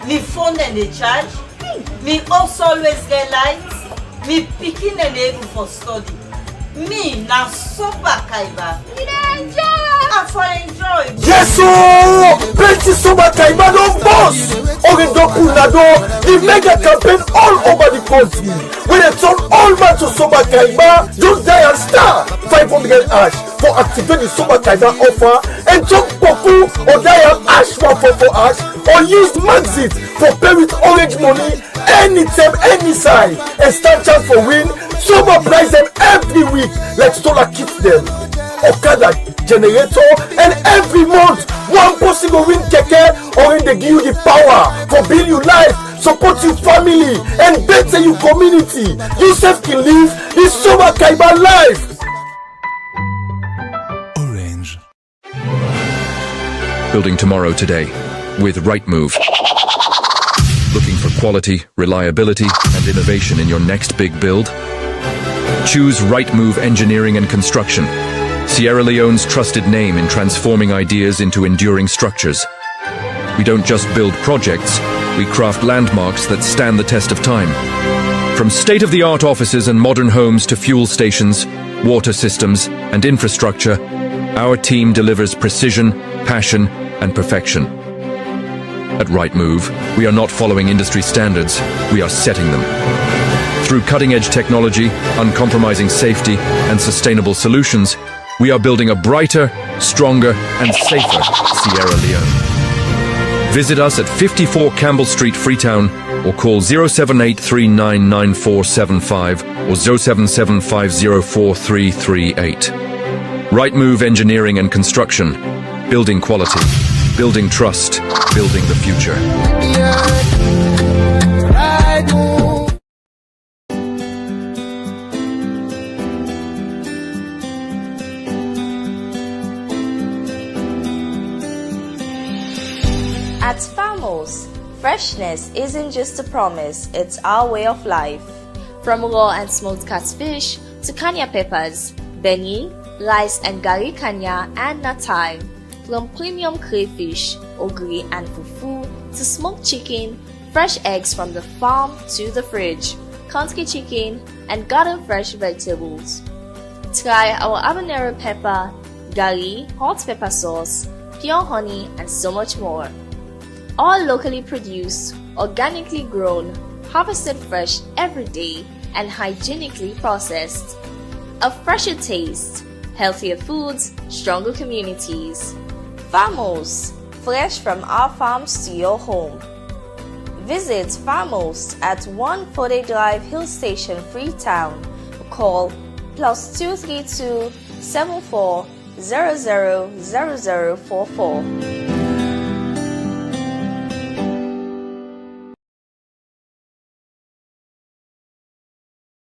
Speaker 7: Me phone and they charge. Me also always get lights. Me picking and able for study. Me now super kaiba. I for enjoy.
Speaker 9: Yes, so plenty super kaiba no boss. Oridoku Nado, the mega campaign all over the country. When they turn all man to super kaiba, just die and star 500 ash for activate the super kaiba offer and talk Poku or die and ash 144 ash or use Maxit for pay with orange money anytime, any side and stand chance for win. Super price them every week like Stola keeps them. Okada generator and every month one person go win keke or in they give you the power for build your life, support your family and better your community. You self can live this Super Kaiba life.
Speaker 23: Orange. Building tomorrow today with Rightmove. Looking for quality, reliability and innovation in your next big build? Choose Rightmove Engineering and Construction, Sierra Leone's trusted name in transforming ideas into enduring structures. We don't just build projects, we craft landmarks that stand the test of time. From state-of-the-art offices and modern homes to fuel stations, water systems, and infrastructure, Our team delivers precision, passion, and perfection. At Rightmove, we are not following industry standards, we are setting them. Through cutting-edge technology, uncompromising safety, and sustainable solutions, we are building a brighter, stronger, and safer Sierra Leone. Visit us at 54 Campbell Street, Freetown, or call 078399475 or 077504338. Rightmove Engineering and Construction. Building quality, building trust, building the future.
Speaker 11: At Famos, freshness isn't just a promise, it's our way of life. From raw and smoked catfish to kanya peppers, beignet, rice and gari kanya and natai. From premium crayfish, ogiri and fufu to smoked chicken, fresh eggs from the farm to the fridge, country chicken and garden fresh vegetables. Try our habanero pepper, gari, hot pepper sauce, pure honey and so much more. All locally produced, organically grown, harvested fresh every day and hygienically processed. A fresher taste, healthier foods, stronger communities. Famos, fresh from our farms to your home. Visit Famos at 1 Fode Drive Hill Station, Freetown. Call +232 74 000044.